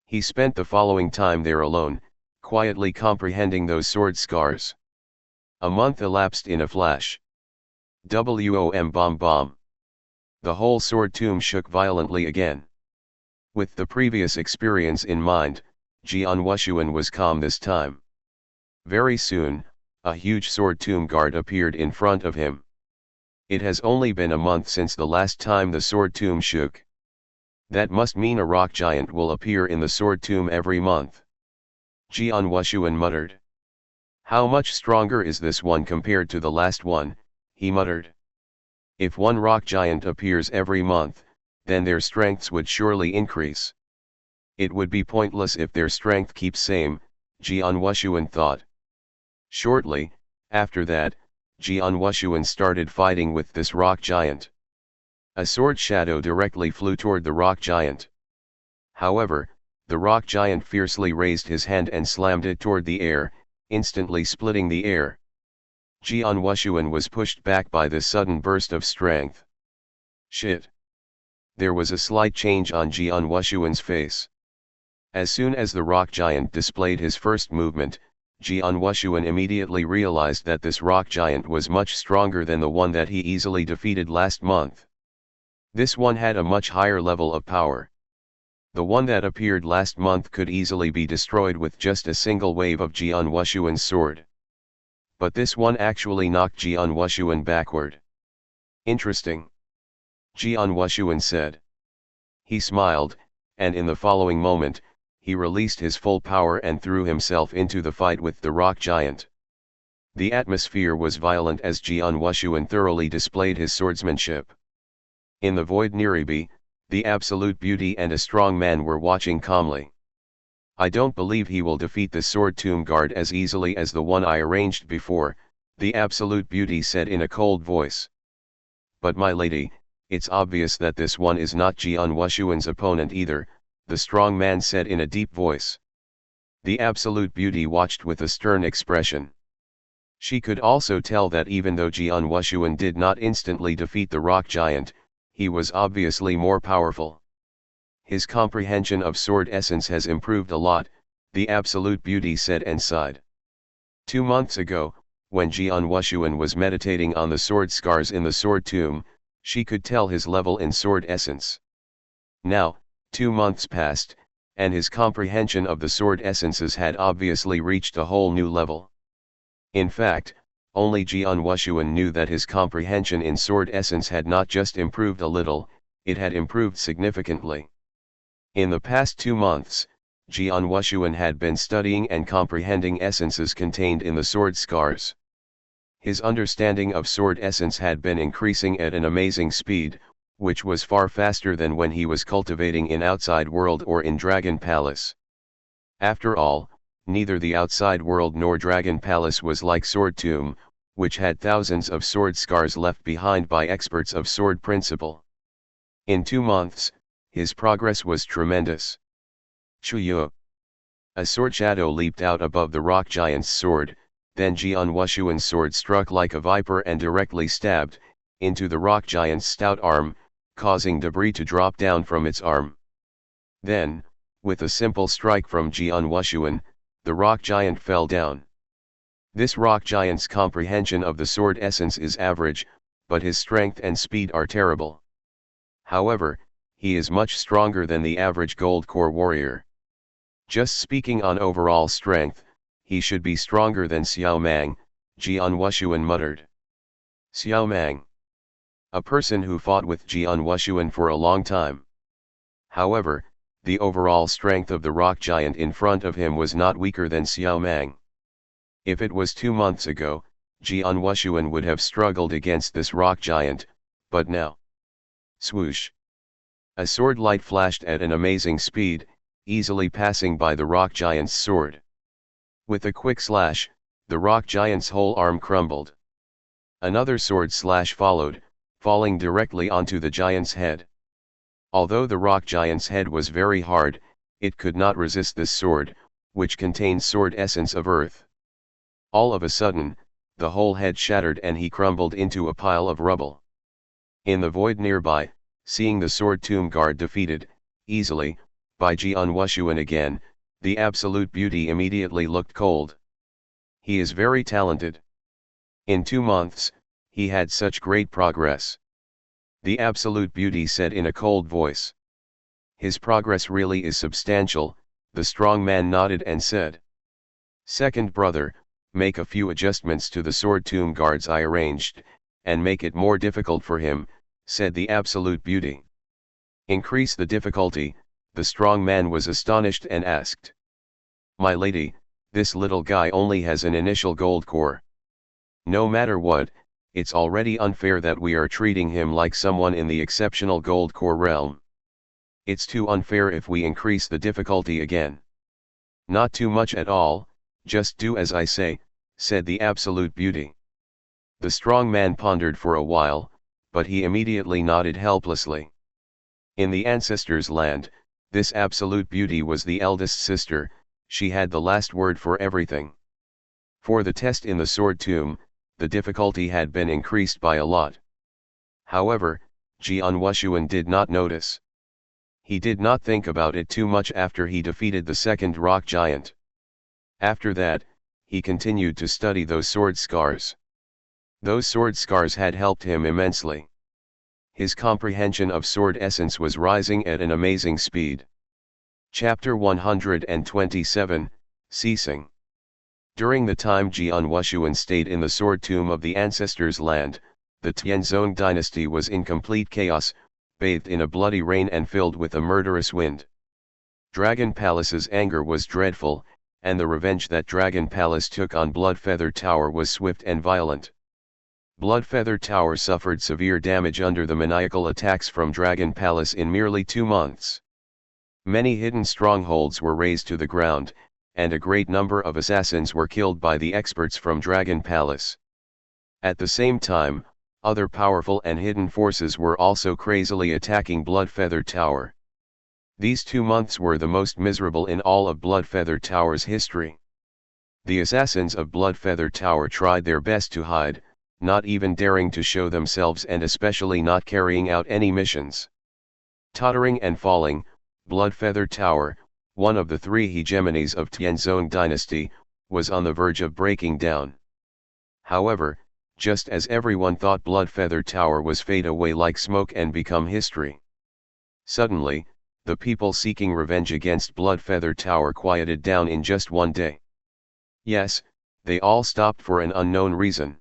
He spent the following time there alone, quietly comprehending those sword scars. A month elapsed in a flash. Wom bomb bomb. The whole sword tomb shook violently again. With the previous experience in mind, Jian Wushuan was calm this time. Very soon, a huge sword tomb guard appeared in front of him. It has only been a month since the last time the sword tomb shook. That must mean a rock giant will appear in the sword tomb every month. Jian Wushuan muttered. How much stronger is this one compared to the last one, he muttered. If one rock giant appears every month, then their strengths would surely increase. It would be pointless if their strength keeps same, Jian Wushuan thought. Shortly, after that, Jian Wushuan started fighting with this rock giant. A sword shadow directly flew toward the rock giant. However, the rock giant fiercely raised his hand and slammed it toward the air, instantly splitting the air. Jian Wushuan was pushed back by this sudden burst of strength. Shit! There was a slight change on Jian Wushuan's face. As soon as the rock giant displayed his first movement, Jian Wushuan immediately realized that this rock giant was much stronger than the one that he easily defeated last month. This one had a much higher level of power. The one that appeared last month could easily be destroyed with just a single wave of Jian Wushuan's sword. But this one actually knocked Jian Wushuan backward. Interesting. Jian Wushuan said. He smiled, and in the following moment, he released his full power and threw himself into the fight with the rock giant. The atmosphere was violent as Jian Wushuan thoroughly displayed his swordsmanship. In the void nearby, the absolute beauty and a strong man were watching calmly. "I don't believe he will defeat the sword tomb guard as easily as the one I arranged before," the absolute beauty said in a cold voice. "But my lady, it's obvious that this one is not Jian Wushuang's opponent either," the strong man said in a deep voice. The absolute beauty watched with a stern expression. She could also tell that even though Jian Wushuang did not instantly defeat the rock giant, he was obviously more powerful. "His comprehension of sword essence has improved a lot," the absolute beauty said and sighed. 2 months ago, when Jian Wushuang was meditating on the sword scars in the sword tomb, she could tell his level in sword essence. Now, 2 months passed, and his comprehension of the sword essences had obviously reached a whole new level. In fact, only Jian Wushuang knew that his comprehension in sword essence had not just improved a little, it had improved significantly. In the past 2 months, Jian Wushuang had been studying and comprehending essences contained in the sword scars. His understanding of sword essence had been increasing at an amazing speed, which was far faster than when he was cultivating in outside world or in Dragon Palace. After all, neither the outside world nor Dragon Palace was like Sword Tomb, which had thousands of sword scars left behind by experts of sword principle. In 2 months, his progress was tremendous. Chuyu. A sword shadow leaped out above the rock giant's sword, then Jian Wushuang's sword struck like a viper and directly stabbed into the rock giant's stout arm, causing debris to drop down from its arm. Then, with a simple strike from Jian Wushuang, the rock giant fell down. This rock giant's comprehension of the sword essence is average, but his strength and speed are terrible. However, he is much stronger than the average gold core warrior. Just speaking on overall strength, he should be stronger than Xiao Mang, Jian Wushuang muttered. Xiao Mang. A person who fought with Jian Wushuang for a long time. However, the overall strength of the rock giant in front of him was not weaker than Xiao Mang. If it was 2 months ago, Jian Wushuang would have struggled against this rock giant, but now. Swoosh. A sword light flashed at an amazing speed, easily passing by the rock giant's sword. With a quick slash, the rock giant's whole arm crumbled. Another sword slash followed, falling directly onto the giant's head. Although the rock giant's head was very hard, it could not resist this sword, which contains sword essence of earth. All of a sudden, the whole head shattered and he crumbled into a pile of rubble. In the void nearby, seeing the sword tomb guard defeated, easily, by Jian Wushuang again, the absolute beauty immediately looked cold. He is very talented. In 2 months, he had such great progress. The absolute beauty said in a cold voice. His progress really is substantial, the strong man nodded and said. Second brother, make a few adjustments to the sword tomb guards I arranged, and make it more difficult for him, said the absolute beauty. Increase the difficulty, the strong man was astonished and asked. My lady, this little guy only has an initial gold core. No matter what, it's already unfair that we are treating him like someone in the exceptional gold core realm. It's too unfair if we increase the difficulty again. Not too much at all, just do as I say, said the absolute beauty. The strong man pondered for a while, but he immediately nodded helplessly. In the ancestors' land, this absolute beauty was the eldest sister, she had the last word for everything. For the test in the sword tomb, the difficulty had been increased by a lot. However, Jian Wushuang did not notice. He did not think about it too much after he defeated the second rock giant. After that, he continued to study those sword scars. Those sword scars had helped him immensely. His comprehension of sword essence was rising at an amazing speed. Chapter 127, Ceasing. During the time Jian Wushuang stayed in the sword tomb of the ancestors' land, the Tianzong dynasty was in complete chaos, bathed in a bloody rain and filled with a murderous wind. Dragon Palace's anger was dreadful, and the revenge that Dragon Palace took on Blood Feather Tower was swift and violent. Bloodfeather Tower suffered severe damage under the maniacal attacks from Dragon Palace in merely 2 months. Many hidden strongholds were razed to the ground, and a great number of assassins were killed by the experts from Dragon Palace. At the same time, other powerful and hidden forces were also crazily attacking Bloodfeather Tower. These 2 months were the most miserable in all of Bloodfeather Tower's history. The assassins of Bloodfeather Tower tried their best to hide, not even daring to show themselves and especially not carrying out any missions. Tottering and falling, Bloodfeather Tower, one of the 3 hegemonies of Tianzong dynasty, was on the verge of breaking down. However, just as everyone thought Bloodfeather Tower was fade away like smoke and become history, suddenly, the people seeking revenge against Bloodfeather Tower quieted down in just 1 day. Yes, they all stopped for an unknown reason.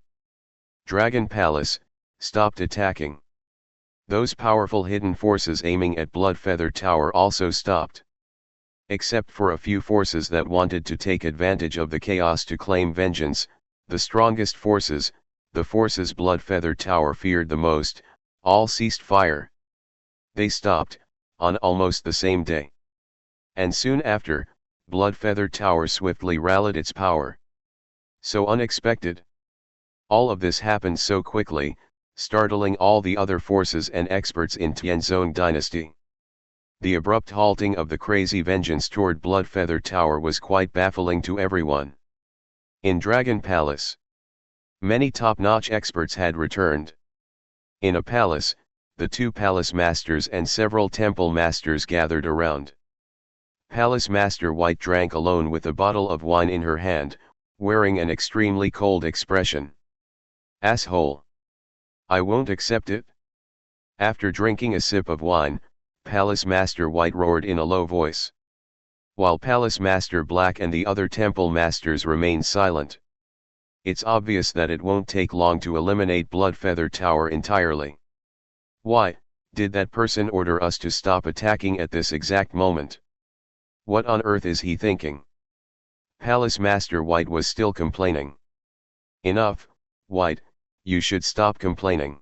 Dragon Palace stopped attacking. Those powerful hidden forces aiming at Bloodfeather Tower also stopped. Except for a few forces that wanted to take advantage of the chaos to claim vengeance, the strongest forces, the forces Bloodfeather Tower feared the most, all ceased fire. They stopped, on almost the same day. And soon after, Bloodfeather Tower swiftly rallied its power. So unexpected. All of this happened so quickly, startling all the other forces and experts in Tianzong dynasty. The abrupt halting of the crazy vengeance toward Bloodfeather Tower was quite baffling to everyone. In Dragon Palace, many top-notch experts had returned. In a palace, the 2 palace masters and several temple masters gathered around. Palace Master White drank alone with a bottle of wine in her hand, wearing an extremely cold expression. Asshole! I won't accept it. After drinking a sip of wine, Palace Master White roared in a low voice. While Palace Master Black and the other temple masters remained silent. It's obvious that it won't take long to eliminate Bloodfeather Tower entirely. Why, did that person order us to stop attacking at this exact moment? What on earth is he thinking? Palace Master White was still complaining. Enough, White, you should stop complaining.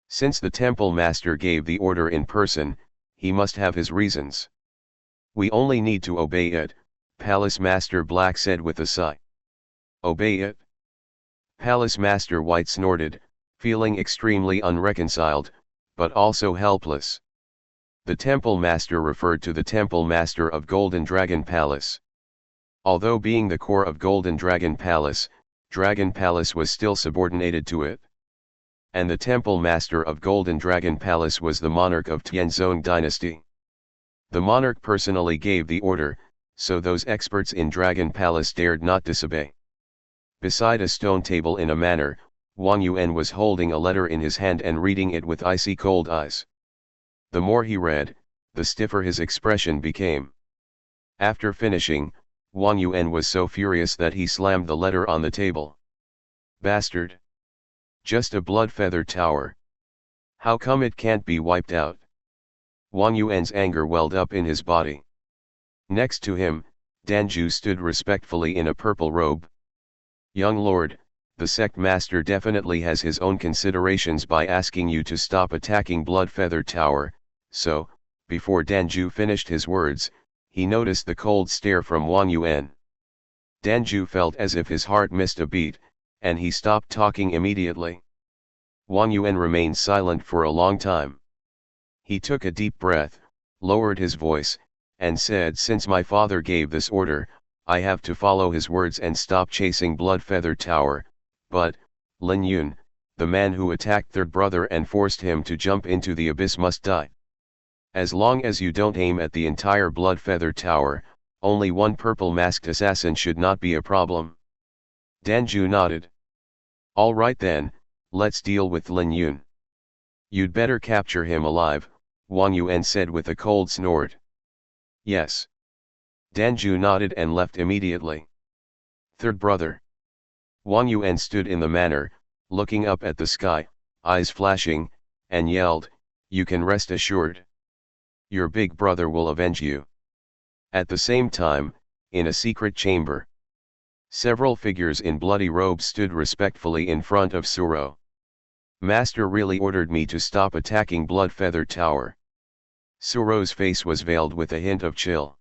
Since the temple master gave the order in person, he must have his reasons. We only need to obey it, Palace Master Black said with a sigh. Obey it? Palace Master White snorted, feeling extremely unreconciled, but also helpless. The temple master referred to the temple master of Golden Dragon Palace. Although being the core of Golden Dragon Palace was still subordinated to it. And the temple master of Golden Dragon Palace was the monarch of Tianzong dynasty. The monarch personally gave the order, so those experts in Dragon Palace dared not disobey. Beside a stone table in a manor, Wang Yuan was holding a letter in his hand and reading it with icy cold eyes. The more he read, the stiffer his expression became. After finishing, Wang Yuan was so furious that he slammed the letter on the table. Bastard! Just a Bloodfeather Tower. How come it can't be wiped out? Wang Yuan's anger welled up in his body. Next to him, Danju stood respectfully in a purple robe. Young lord, the sect master definitely has his own considerations by asking you to stop attacking Bloodfeather Tower, so, before Danju finished his words, he noticed the cold stare from Wang Yuan. Danju felt as if his heart missed a beat, and he stopped talking immediately. Wang Yuan remained silent for a long time. He took a deep breath, lowered his voice, and said, since my father gave this order, I have to follow his words and stop chasing Bloodfeather Tower, but, Lin Yun, the man who attacked third brother and forced him to jump into the abyss must die. As long as you don't aim at the entire Bloodfeather Tower, only one purple masked assassin should not be a problem. Danju nodded. All right then, let's deal with Lin Yun. You'd better capture him alive, Wang Yuan said with a cold snort. Yes. Danju nodded and left immediately. Third brother. Wang Yuan stood in the manor, looking up at the sky, eyes flashing, and yelled, you can rest assured. Your big brother will avenge you. At the same time, in a secret chamber, several figures in bloody robes stood respectfully in front of Suro. Master really ordered me to stop attacking Blood Feather Tower. Suro's face was veiled with a hint of chill.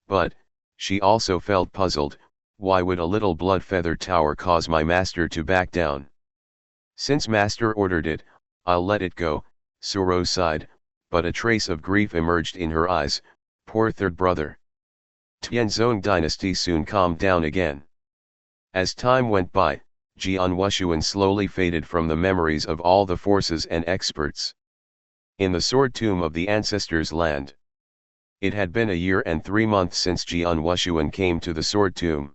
But, she also felt puzzled, why would a little Blood Feather Tower cause my master to back down? Since master ordered it, I'll let it go, Suro sighed, but a trace of grief emerged in her eyes. Poor third brother. Tianzong dynasty soon calmed down again. As time went by, Jian Wushuang slowly faded from the memories of all the forces and experts. In the sword tomb of the ancestors' land. It had been a year and 3 months since Jian Wushuang came to the sword tomb.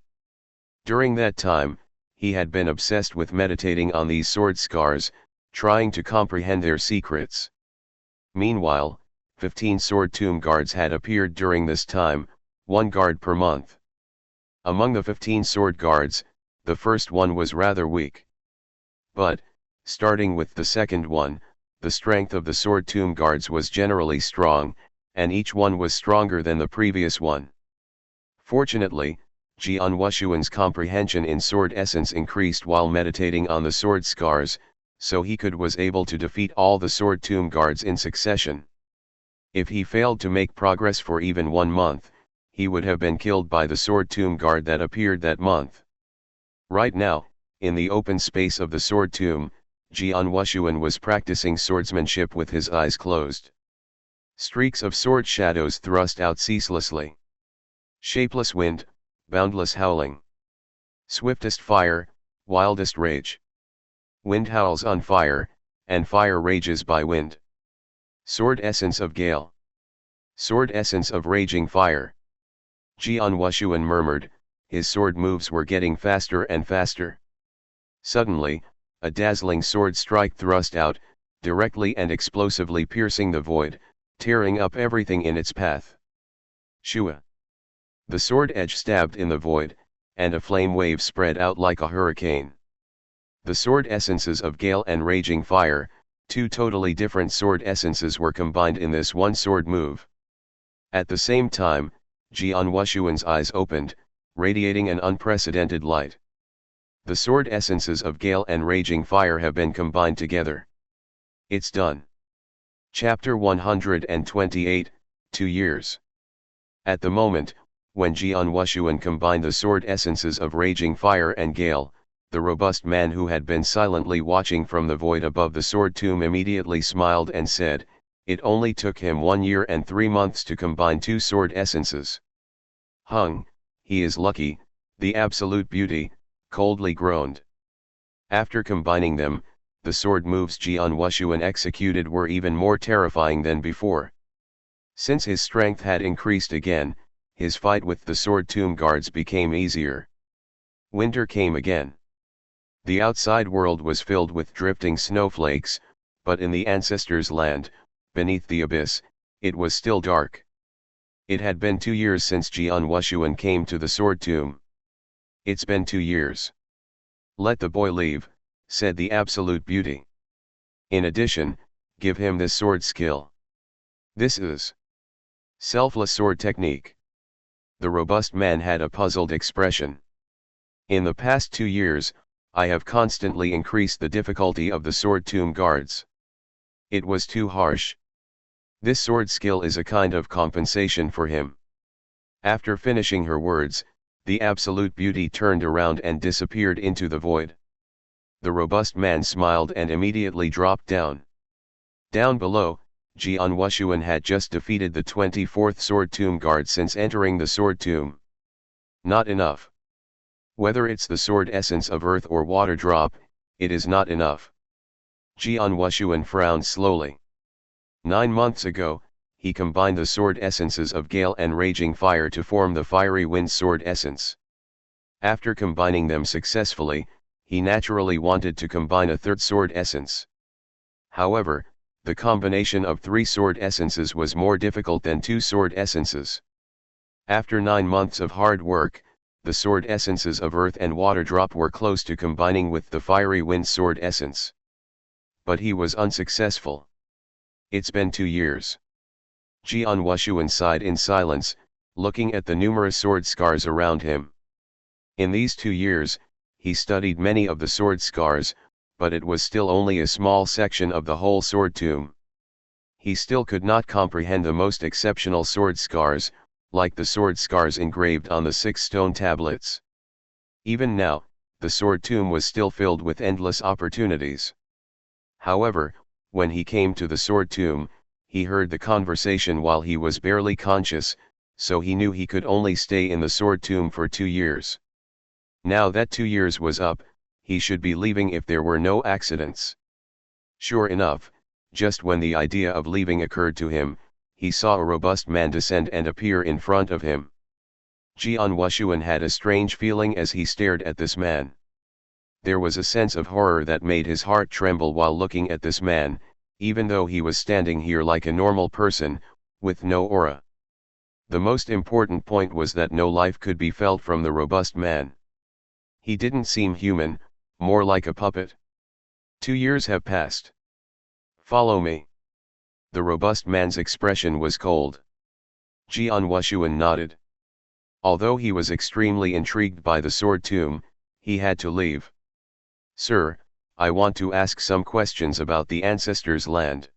During that time, he had been obsessed with meditating on these sword scars, trying to comprehend their secrets. Meanwhile, 15 sword tomb guards had appeared during this time, 1 guard per month. Among the 15 sword guards, the first one was rather weak. But, starting with the second one, the strength of the sword tomb guards was generally strong, and each one was stronger than the previous one. Fortunately, Jian Wushuang's comprehension in sword essence increased while meditating on the sword scars, so he was able to defeat all the sword tomb guards in succession. If he failed to make progress for even 1 month, he would have been killed by the sword tomb guard that appeared that month. Right now, in the open space of the sword tomb, Jian Wushuang was practicing swordsmanship with his eyes closed. Streaks of sword shadows thrust out ceaselessly. Shapeless wind, boundless howling. Swiftest fire, wildest rage. Wind howls on fire, and fire rages by wind. Sword essence of gale. Sword essence of raging fire. Jian Wushuang murmured, his sword moves were getting faster and faster. Suddenly, a dazzling sword strike thrust out, directly and explosively piercing the void, tearing up everything in its path. Shua. The sword edge stabbed in the void, and a flame wave spread out like a hurricane. The sword essences of gale and raging fire, 2 totally different sword essences were combined in this one sword move. At the same time, Jian Wushuang's eyes opened, radiating an unprecedented light. The sword essences of gale and raging fire have been combined together. It's done. Chapter 128, 2 years. At the moment, when Jian Wushuang combined the sword essences of raging fire and gale, the robust man who had been silently watching from the void above the sword tomb immediately smiled and said, it only took him 1 year and 3 months to combine 2 sword essences. Hung, he is lucky, the absolute beauty, coldly groaned. After combining them, the sword moves Jian Wushuang executed were even more terrifying than before. Since his strength had increased again, his fight with the sword tomb guards became easier. Winter came again. The outside world was filled with drifting snowflakes, but in the ancestors' land, beneath the abyss, it was still dark. It had been 2 years since Jian Wushuang came to the sword tomb. It's been 2 years. Let the boy leave, said the absolute beauty. In addition, give him this sword skill. This is selfless sword technique. The robust man had a puzzled expression. In the past 2 years, I have constantly increased the difficulty of the sword tomb guards. It was too harsh. This sword skill is a kind of compensation for him. After finishing her words, the absolute beauty turned around and disappeared into the void. The robust man smiled and immediately dropped down. Down below, Jian Wushuang had just defeated the 24th sword tomb guard since entering the sword tomb. Not enough. Whether it's the sword essence of earth or water drop, it is not enough. Jian Wushuang frowned slowly. 9 months ago, he combined the sword essences of gale and raging fire to form the fiery wind sword essence. After combining them successfully, he naturally wanted to combine a third sword essence. However, the combination of 3 sword essences was more difficult than 2 sword essences. After 9 months of hard work, the sword essences of earth and water drop were close to combining with the fiery wind sword essence. But he was unsuccessful. It's been 2 years. Jian Wushuang sighed in silence, looking at the numerous sword scars around him. In these 2 years, he studied many of the sword scars, but it was still only a small section of the whole sword tomb. He still could not comprehend the most exceptional sword scars, like the sword scars engraved on the 6 stone tablets. Even now, the sword tomb was still filled with endless opportunities. However, when he came to the sword tomb, he heard the conversation while he was barely conscious, so he knew he could only stay in the sword tomb for 2 years. Now that 2 years was up, he should be leaving if there were no accidents. Sure enough, just when the idea of leaving occurred to him, he saw a robust man descend and appear in front of him. Jian Wushuang had a strange feeling as he stared at this man. There was a sense of horror that made his heart tremble while looking at this man, even though he was standing here like a normal person, with no aura. The most important point was that no life could be felt from the robust man. He didn't seem human, more like a puppet. 2 years have passed. Follow me. The robust man's expression was cold. Jian Wushuang nodded. Although he was extremely intrigued by the sword tomb, he had to leave. Sir, I want to ask some questions about the ancestors' land.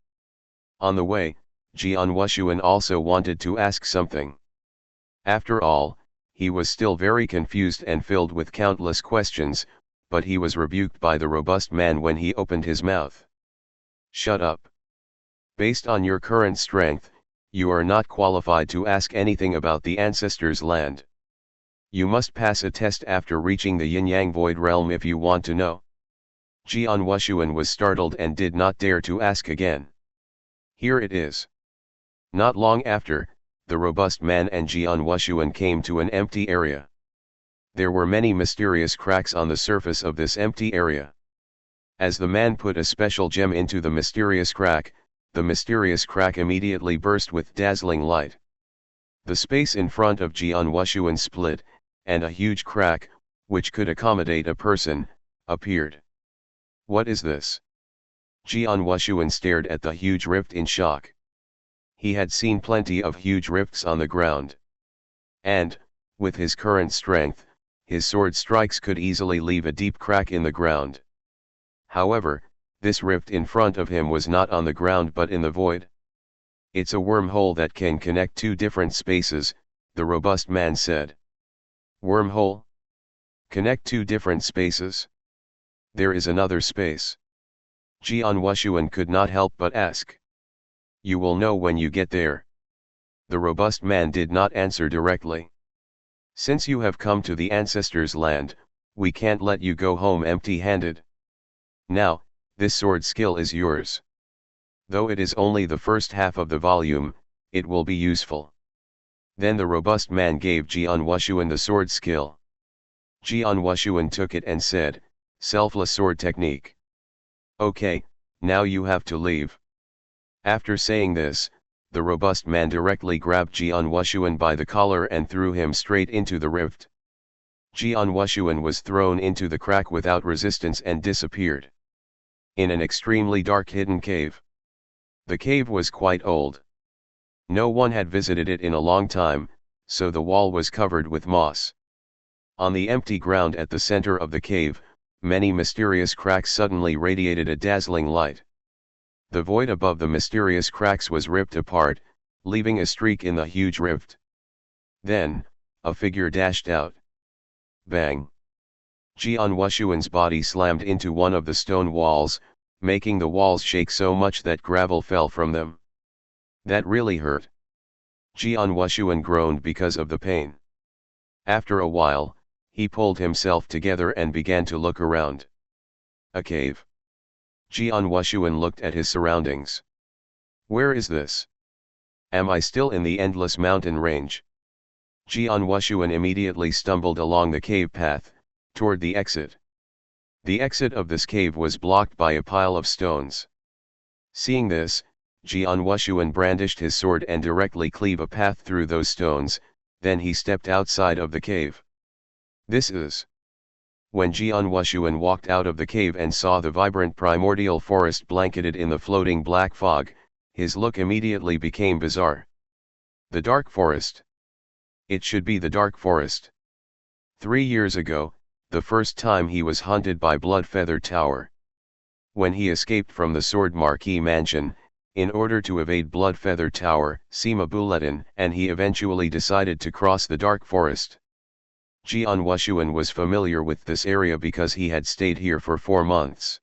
On the way, Jian Wushuang also wanted to ask something. After all, he was still very confused and filled with countless questions, but he was rebuked by the robust man when he opened his mouth. Shut up. Based on your current strength, you are not qualified to ask anything about the ancestors' land. You must pass a test after reaching the yin-yang void realm if you want to know. Jian Wushuang was startled and did not dare to ask again. Here it is. Not long after, the robust man and Jian Wushuang came to an empty area. There were many mysterious cracks on the surface of this empty area. As the man put a special gem into the mysterious crack immediately burst with dazzling light. The space in front of Jian Wushuang split, and a huge crack, which could accommodate a person, appeared. What is this? Jian Wushuang stared at the huge rift in shock. He had seen plenty of huge rifts on the ground. And, with his current strength, his sword strikes could easily leave a deep crack in the ground. However, this rift in front of him was not on the ground but in the void. It's a wormhole that can connect 2 different spaces, the robust man said. Wormhole? Connect 2 different spaces? There is another space. Jian Wushuang could not help but ask. You will know when you get there. The robust man did not answer directly. Since you have come to the ancestors' land, we can't let you go home empty-handed. Now, this sword skill is yours. Though it is only the first half of the volume, it will be useful. Then the robust man gave Jian Wushuang the sword skill. Jian Wushuang took it and said, Selfless sword technique. Okay, now you have to leave. After saying this, the robust man directly grabbed Jian Wushuang by the collar and threw him straight into the rift. Jian Wushuang was thrown into the crack without resistance and disappeared. In an extremely dark hidden cave. The cave was quite old. No one had visited it in a long time, so the wall was covered with moss. On the empty ground at the center of the cave, many mysterious cracks suddenly radiated a dazzling light. The void above the mysterious cracks was ripped apart, leaving a streak in the huge rift. Then, a figure dashed out. Bang! Jian Wushuang's body slammed into one of the stone walls, making the walls shake so much that gravel fell from them. That really hurt. Jian Wushuang groaned because of the pain. After a while, he pulled himself together and began to look around. A cave. Jian Wushuang looked at his surroundings. Where is this? Am I still in the endless mountain range? Jian Wushuang immediately stumbled along the cave path, toward the exit. The exit of this cave was blocked by a pile of stones. Seeing this, Jian Wushuang brandished his sword and directly cleave a path through those stones, then he stepped outside of the cave. This is. When Jian Wushuang walked out of the cave and saw the vibrant primordial forest blanketed in the floating black fog, his look immediately became bizarre. The dark forest. It should be the dark forest. 3 years ago, the first time he was hunted by Blood Feather Tower. When he escaped from the Sword Marquis mansion, in order to evade Bloodfeather Tower, Sima Bulletin, and he eventually decided to cross the dark forest. Jian Wushuang was familiar with this area because he had stayed here for 4 months.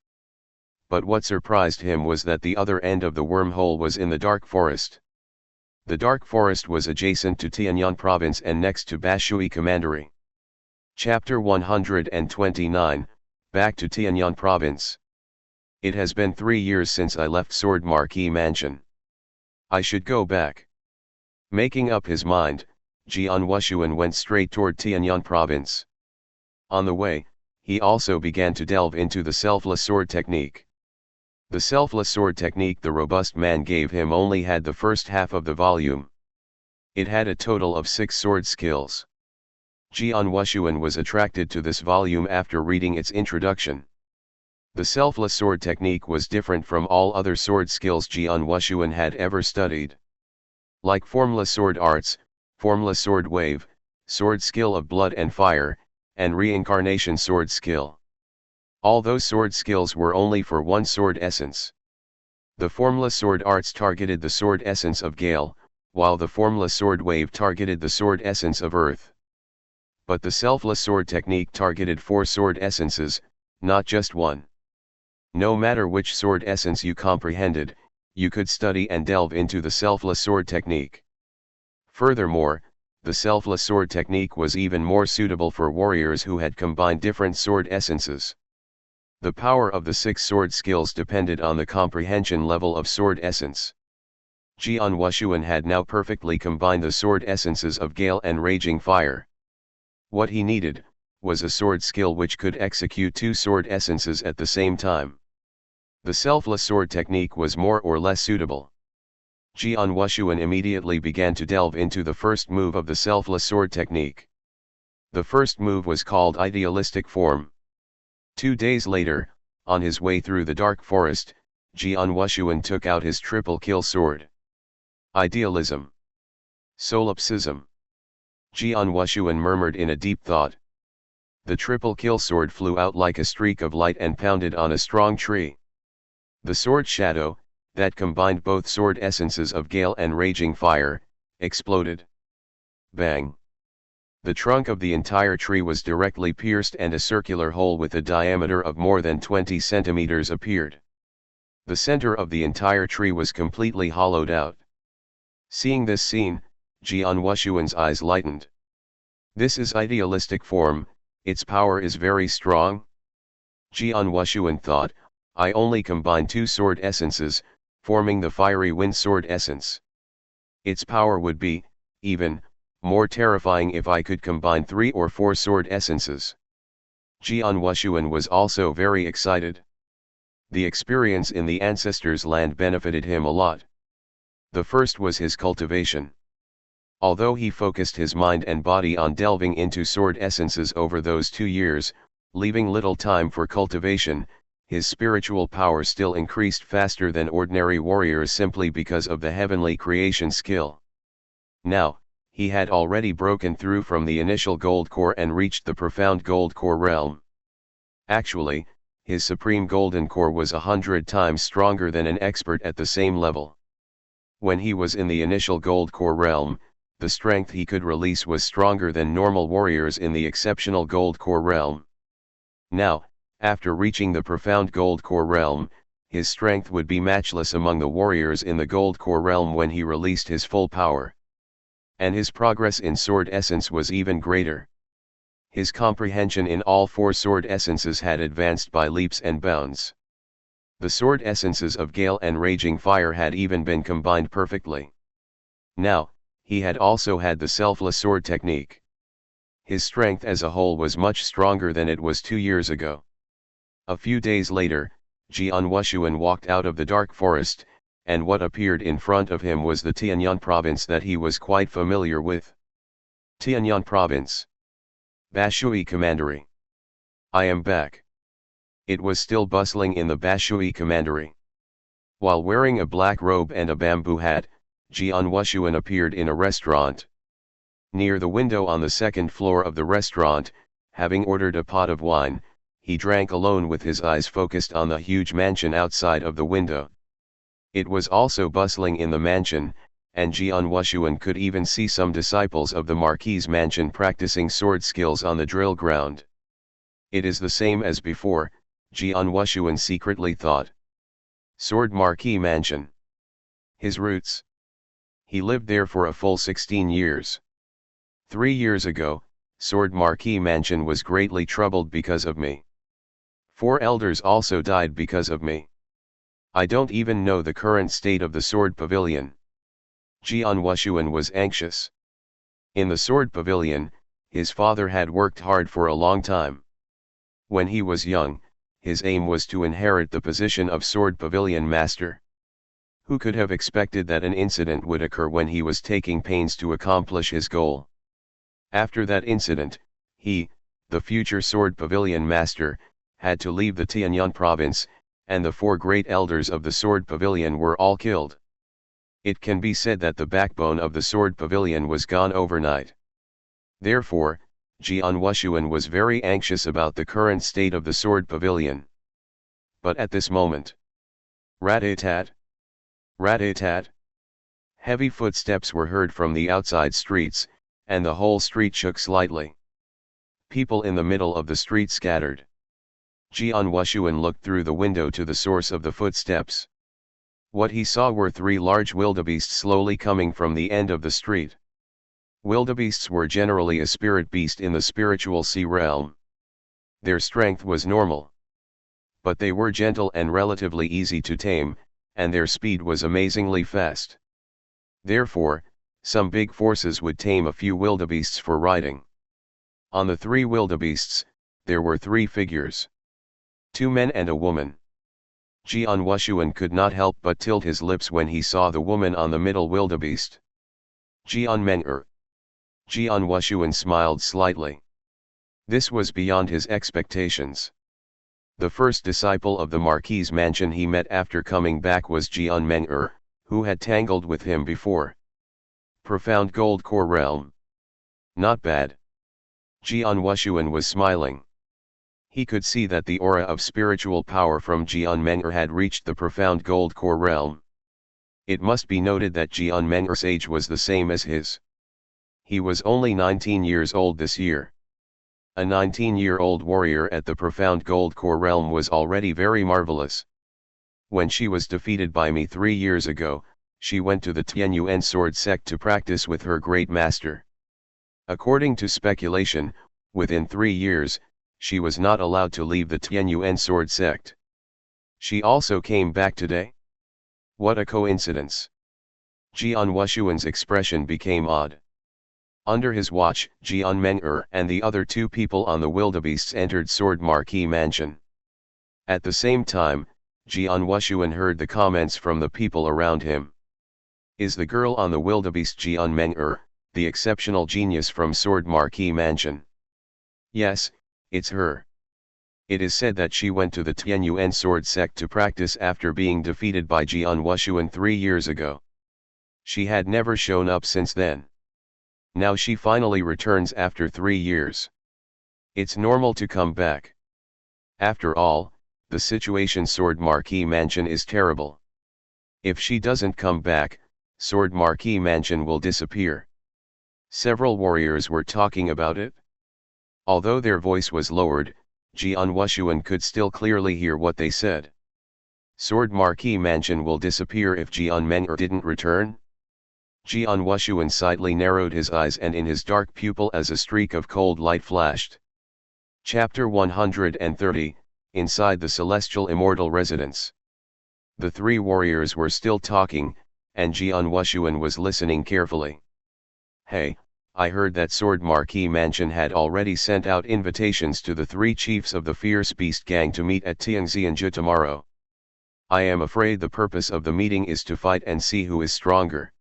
But what surprised him was that the other end of the wormhole was in the dark forest. The dark forest was adjacent to Tianyang province and next to Bashui Commandery. Chapter 129, Back to Tianyang province. It has been 3 years since I left Sword Marquis mansion. I should go back. Making up his mind, Jian Wushuang went straight toward Tianyang province. On the way, he also began to delve into the selfless sword technique. The selfless sword technique the robust man gave him only had the first half of the volume. It had a total of 6 sword skills. Jian Wushuang was attracted to this volume after reading its introduction. The selfless sword technique was different from all other sword skills Jian Wushuang had ever studied. Like formless sword arts, formless sword wave, sword skill of blood and fire, and reincarnation sword skill. All those sword skills were only for one sword essence. The formless sword arts targeted the sword essence of Gale, while the formless sword wave targeted the sword essence of Earth. But the selfless sword technique targeted 4 sword essences, not just one. No matter which sword essence you comprehended, you could study and delve into the selfless sword technique. Furthermore, the selfless sword technique was even more suitable for warriors who had combined different sword essences. The power of the 6 sword skills depended on the comprehension level of sword essence. Jian Wushuang had now perfectly combined the sword essences of Gale and Raging Fire. What he needed was a sword skill which could execute 2 sword essences at the same time. The selfless sword technique was more or less suitable. Jian Wushuang immediately began to delve into the first move of the selfless sword technique. The first move was called idealistic form. 2 days later, on his way through the dark forest, Jian Wushuang took out his triple kill sword. Idealism. Solipsism. Jian Wushuang murmured in a deep thought. The triple kill sword flew out like a streak of light and pounded on a strong tree. The sword shadow, that combined both sword essences of Gale and Raging Fire, exploded. Bang! The trunk of the entire tree was directly pierced and a circular hole with a diameter of more than 20 centimeters appeared. The center of the entire tree was completely hollowed out. Seeing this scene, Jian Wushuang's eyes lightened. This is idealistic form, its power is very strong. Jian Wushuang thought, I only combine 2 sword essences, forming the fiery wind sword essence. Its power would be, even, more terrifying if I could combine 3 or 4 sword essences. Jian Wushuang was also very excited. The experience in the ancestors' land benefited him a lot. The first was his cultivation. Although he focused his mind and body on delving into sword essences over those 2 years, leaving little time for cultivation, his spiritual power still increased faster than ordinary warriors simply because of the heavenly creation skill. Now, he had already broken through from the initial gold core and reached the profound gold core realm. Actually, his supreme golden core was 100 times stronger than an expert at the same level. When he was in the initial gold core realm, the strength he could release was stronger than normal warriors in the exceptional gold core realm. Now, after reaching the profound gold core realm, his strength would be matchless among the warriors in the gold core realm when he released his full power. And his progress in sword essence was even greater. His comprehension in all 4 sword essences had advanced by leaps and bounds. The sword essences of Gale and Raging Fire had even been combined perfectly. Now, he had also had the selfless sword technique. His strength as a whole was much stronger than it was 2 years ago. A few days later, Jian Wushuang walked out of the dark forest, and what appeared in front of him was the Tianyang province that he was quite familiar with. Tianyang province. Bashui Commandery. I am back. It was still bustling in the Bashui Commandery. While wearing a black robe and a bamboo hat, Jian Wushuang appeared in a restaurant. Near the window on the 2nd floor of the restaurant, having ordered a pot of wine, he drank alone with his eyes focused on the huge mansion outside of the window. It was also bustling in the mansion, and Jian Wushuang could even see some disciples of the Marquis's mansion practicing sword skills on the drill ground. It is the same as before, Jian Wushuang secretly thought. Sword Marquis mansion. His roots. He lived there for a full 16 years. 3 years ago, Sword Marquis mansion was greatly troubled because of me. 4 elders also died because of me. I don't even know the current state of the sword pavilion. Jian Wushuang was anxious. In the sword pavilion, his father had worked hard for a long time. When he was young, his aim was to inherit the position of sword pavilion master. Who could have expected that an incident would occur when he was taking pains to accomplish his goal? After that incident, he, the future sword pavilion master, had to leave the Tianyuan province, and the 4 great elders of the sword pavilion were all killed. It can be said that the backbone of the sword pavilion was gone overnight. Therefore, Jian Wushuang was very anxious about the current state of the sword pavilion. But at this moment, rat-a-tat, rat-a-tat, heavy footsteps were heard from the outside streets, and the whole street shook slightly. People in the middle of the street scattered. Jian Wushuang looked through the window to the source of the footsteps. What he saw were 3 large wildebeests slowly coming from the end of the street. Wildebeests were generally a spirit beast in the spiritual sea realm. Their strength was normal. But they were gentle and relatively easy to tame, and their speed was amazingly fast. Therefore, some big forces would tame a few wildebeests for riding. On the 3 wildebeests, there were 3 figures. 2 men and a woman. Jian Wushuang could not help but tilt his lips when he saw the woman on the middle wildebeest. Jian Meng'er. Jian Wushuang smiled slightly. This was beyond his expectations. The first disciple of the Marquis's mansion he met after coming back was Jian Meng'er, who had tangled with him before. Profound gold core realm. Not bad. Jian Wushuang was smiling. He could see that the aura of spiritual power from Jian Meng'er had reached the profound gold core realm. It must be noted that Jian Meng'er's age was the same as his. He was only 19 years old this year. A 19-year-old warrior at the profound gold core realm was already very marvelous. When she was defeated by me 3 years ago, she went to the Tianyuan sword sect to practice with her great master. According to speculation, within 3 years, she was not allowed to leave the Tianyuan sword sect. She also came back today? What a coincidence. Jian Wushuang's expression became odd. Under his watch, Jian Meng'er and the other 2 people on the wildebeests entered Sword Marquis mansion. At the same time, Jian Wushuang heard the comments from the people around him. Is the girl on the wildebeest Jian Meng'er, the exceptional genius from Sword Marquis mansion? Yes, it's her. It is said that she went to the Tianyuan sword sect to practice after being defeated by Jian Wushuang 3 years ago. She had never shown up since then. Now she finally returns after 3 years. It's normal to come back. After all, the situation Sword Marquis mansion is terrible. If she doesn't come back, Sword Marquis mansion will disappear. Several warriors were talking about it. Although their voice was lowered, Jian Wushuang could still clearly hear what they said. Sword Marquis mansion will disappear if Jian Meng'er didn't return? Jian Wushuang slightly narrowed his eyes, and in his dark pupil as a streak of cold light flashed. Chapter 130, Inside the Celestial Immortal Residence. The 3 warriors were still talking, and Jian Wushuang was listening carefully. Hey, I heard that Sword Marquis mansion had already sent out invitations to the 3 chiefs of the Fierce Beast gang to meet at Tiangxianju tomorrow. I am afraid the purpose of the meeting is to fight and see who is stronger.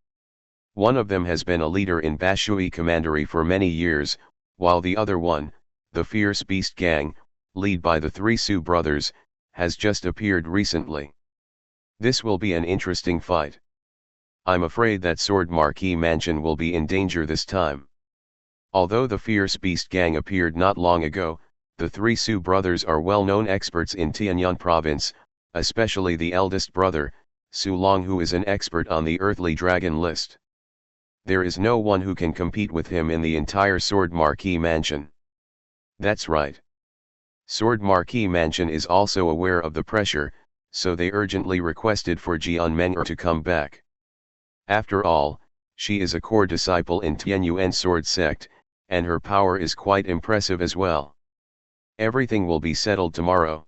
One of them has been a leader in Bashui Commandery for many years, while the other one, the Fierce Beast gang, led by the 3 Su brothers, has just appeared recently. This will be an interesting fight. I'm afraid that Sword Marquis mansion will be in danger this time. Although the Fierce Beast gang appeared not long ago, The three Su brothers are well-known experts in Tianyuan province, especially the eldest brother, Su Long, who is an expert on the earthly dragon list. There is no one who can compete with him in the entire Sword Marquee Mansion. That's right. Sword Marquee Mansion is also aware of the pressure, so they urgently requested for Jian Meng'er to come back. After all, she is a core disciple in Tianyuan sword sect, and her power is quite impressive as well. Everything will be settled tomorrow.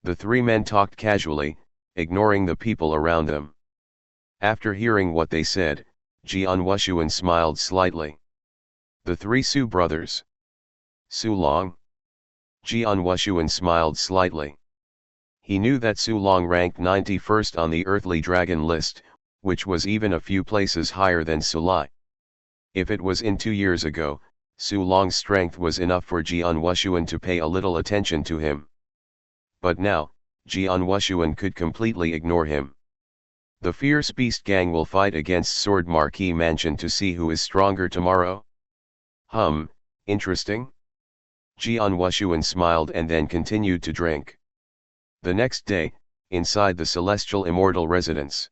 The three men talked casually, ignoring the people around them. After hearing what they said, Jian Wushuang smiled slightly. The three Su brothers. Su Long? Jian Wushuang smiled slightly. He knew that Su Long ranked 91st on the earthly dragon list, which was even a few places higher than Su Lai. If it was in 2 years ago, Su Long's strength was enough for Jian Wushuang to pay a little attention to him. But now, Jian Wushuang could completely ignore him. The fierce beast gang will fight against Sword Marquee Mansion to see who is stronger tomorrow? Interesting? Jian Wushuang smiled and then continued to drink. The next day, inside the Celestial Immortal Residence.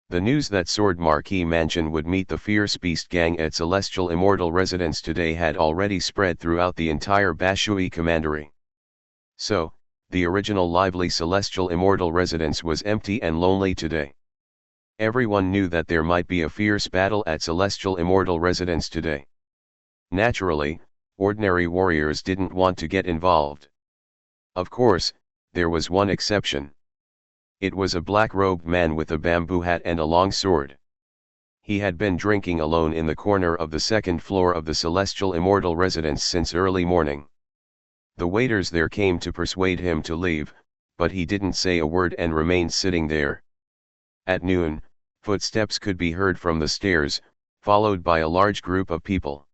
The news that Sword Marquee Mansion would meet the fierce beast gang at Celestial Immortal Residence today had already spread throughout the entire Bashui Commandery. So, the original lively Celestial Immortal Residence was empty and lonely today. Everyone knew that there might be a fierce battle at Celestial Immortal Residence today. Naturally, ordinary warriors didn't want to get involved. Of course, there was one exception. It was a black-robed man with a bamboo hat and a long sword. He had been drinking alone in the corner of the second floor of the Celestial Immortal Residence since early morning. The waiters there came to persuade him to leave, but he didn't say a word and remained sitting there. At noon, footsteps could be heard from the stairs, followed by a large group of people.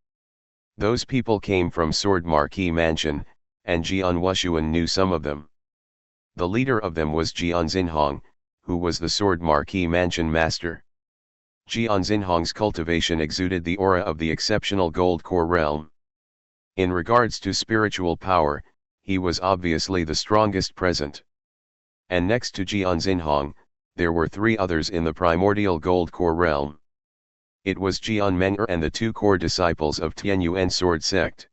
Those people came from Sword Marquee Mansion, and Jian Wushuang knew some of them. The leader of them was Jian Xinhong, who was the Sword Marquee Mansion master. Jian Xinhong's cultivation exuded the aura of the exceptional gold core realm. In regards to spiritual power, he was obviously the strongest present. And next to Jian Xinhong, there were 3 others in the primordial gold core realm. It was Jian Meng'er and the 2 core disciples of Tianyuan sword sect.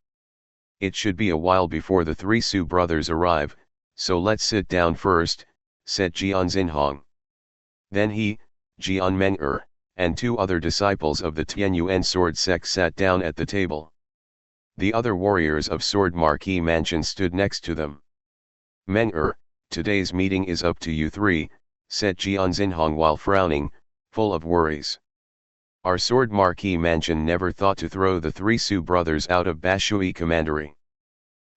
It should be a while before the 3 Su brothers arrive, so let's sit down first, said Jian Xinhong. Then he, Jian Meng'er, and 2 other disciples of the Tianyuan sword sect sat down at the table. The other warriors of Sword Marquee Mansion stood next to them. Meng'er, today's meeting is up to you 3, said Jian Xinhong while frowning, full of worries. Our Sword Marquee Mansion never thought to throw the 3 Su brothers out of Bashui Commandery.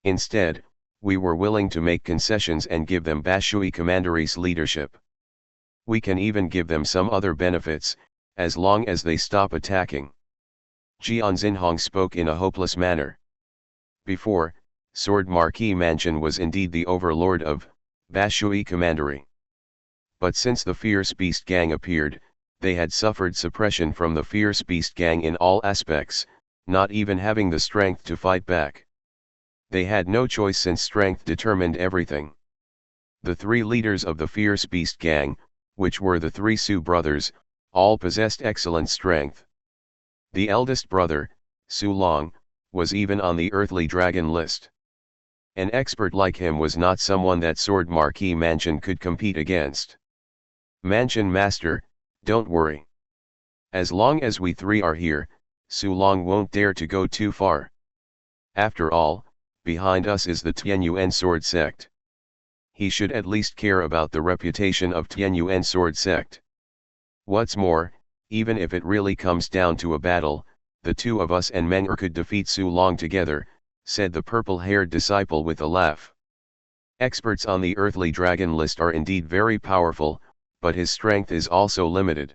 Instead, we were willing to make concessions and give them Bashui Commandery's leadership. We can even give them some other benefits, as long as they stop attacking. Jian Xinhong spoke in a hopeless manner. Before, Sword Marquee Mansion was indeed the overlord of Bashui Commandery. But since the Fierce Beast Gang appeared, they had suffered suppression from the Fierce Beast Gang in all aspects, not even having the strength to fight back. They had no choice since strength determined everything. The 3 leaders of the Fierce Beast Gang, which were the 3 Su brothers, all possessed excellent strength. The eldest brother, Su Long, was even on the earthly dragon list. An expert like him was not someone that Sword Marquee Mansion could compete against. Mansion Master, don't worry. As long as we 3 are here, Su Long won't dare to go too far. After all, behind us is the Tianyuan sword sect. He should at least care about the reputation of Tianyuan sword sect. What's more, even if it really comes down to a battle, the 2 of us and Meng'er could defeat Su Long together, said the purple-haired disciple with a laugh. Experts on the earthly dragon list are indeed very powerful, but his strength is also limited.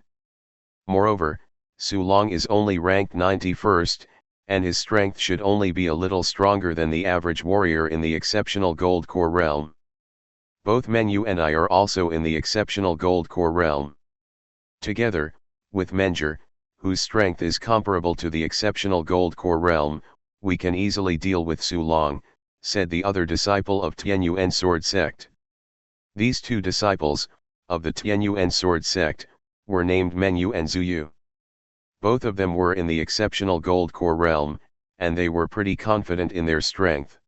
Moreover, Su Long is only ranked 91st, and his strength should only be a little stronger than the average warrior in the exceptional gold core realm. Both Meng'er and I are also in the exceptional gold core realm. Together, with Meng'er, whose strength is comparable to the exceptional gold core realm, we can easily deal with Su Long, said the other disciple of Tianyuan sword sect. These two disciples, of the Tianyuan sword sect, were named Mengyu and Zuyu. Both of them were in the exceptional gold core realm, and they were pretty confident in their strength.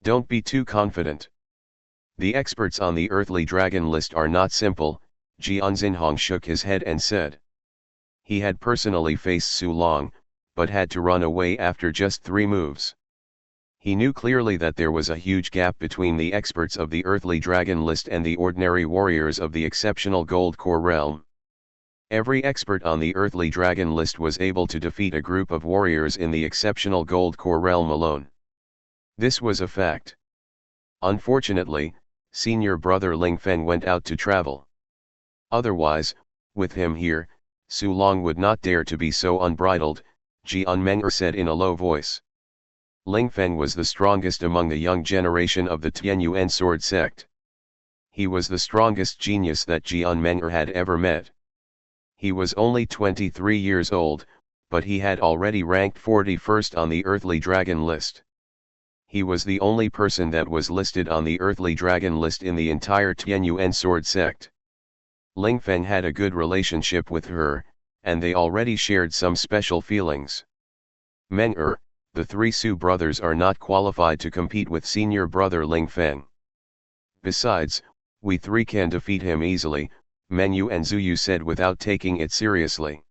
Don't be too confident. The experts on the earthly dragon list are not simple, Jian Xinhong shook his head and said. He had personally faced Su Long, but had to run away after just 3 moves. He knew clearly that there was a huge gap between the experts of the earthly dragon list and the ordinary warriors of the exceptional gold core realm. Every expert on the earthly dragon list was able to defeat a group of warriors in the exceptional gold core realm alone. This was a fact. Unfortunately, senior brother Ling Feng went out to travel. Otherwise, with him here, Su Long would not dare to be so unbridled, Jian Meng'er said in a low voice. Ling Feng was the strongest among the young generation of the Tianyuan sword sect. He was the strongest genius that Jian Meng'er had ever met. He was only 23 years old, but he had already ranked 41st on the earthly dragon list. He was the only person that was listed on the earthly dragon list in the entire Tianyuan sword sect. Ling Feng had a good relationship with her, and they already shared some special feelings. Meng'er, the 3 Su brothers are not qualified to compete with senior brother Ling Feng. Besides, we 3 can defeat him easily, Mengyu and Zuyu said without taking it seriously.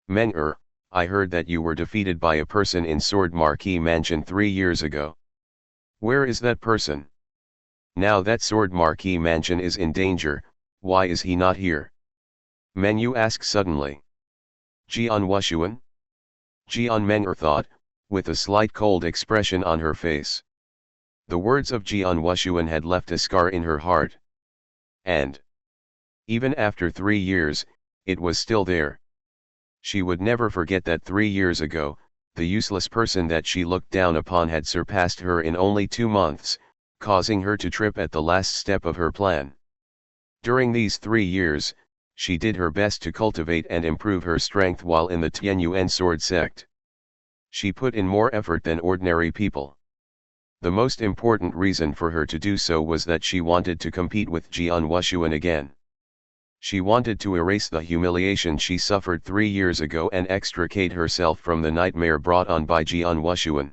Meng'er, I heard that you were defeated by a person in Sword Marquee Mansion 3 years ago. Where is that person? Now that Sword Marquee Mansion is in danger, why is he not here? Mengyu asked suddenly. Jian Wushuang? Jian Meng'er thought, with a slight cold expression on her face. The words of Jian Wushuang had left a scar in her heart. And even after 3 years, it was still there. She would never forget that 3 years ago, the useless person that she looked down upon had surpassed her in only 2 months, causing her to trip at the last step of her plan. During these 3 years, she did her best to cultivate and improve her strength while in the Tianyuan sword sect. She put in more effort than ordinary people. The most important reason for her to do so was that she wanted to compete with Jian Wushuang again. She wanted to erase the humiliation she suffered 3 years ago and extricate herself from the nightmare brought on by Jian Wushuang.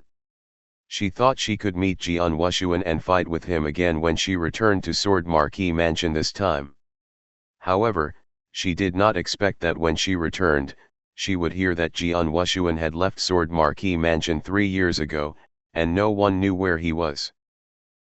She thought she could meet Jian Wushuang and fight with him again when she returned to Sword Marquee Mansion this time. However, she did not expect that when she returned, she would hear that Jian Wushuang had left Sword Marquee Mansion 3 years ago, and no one knew where he was.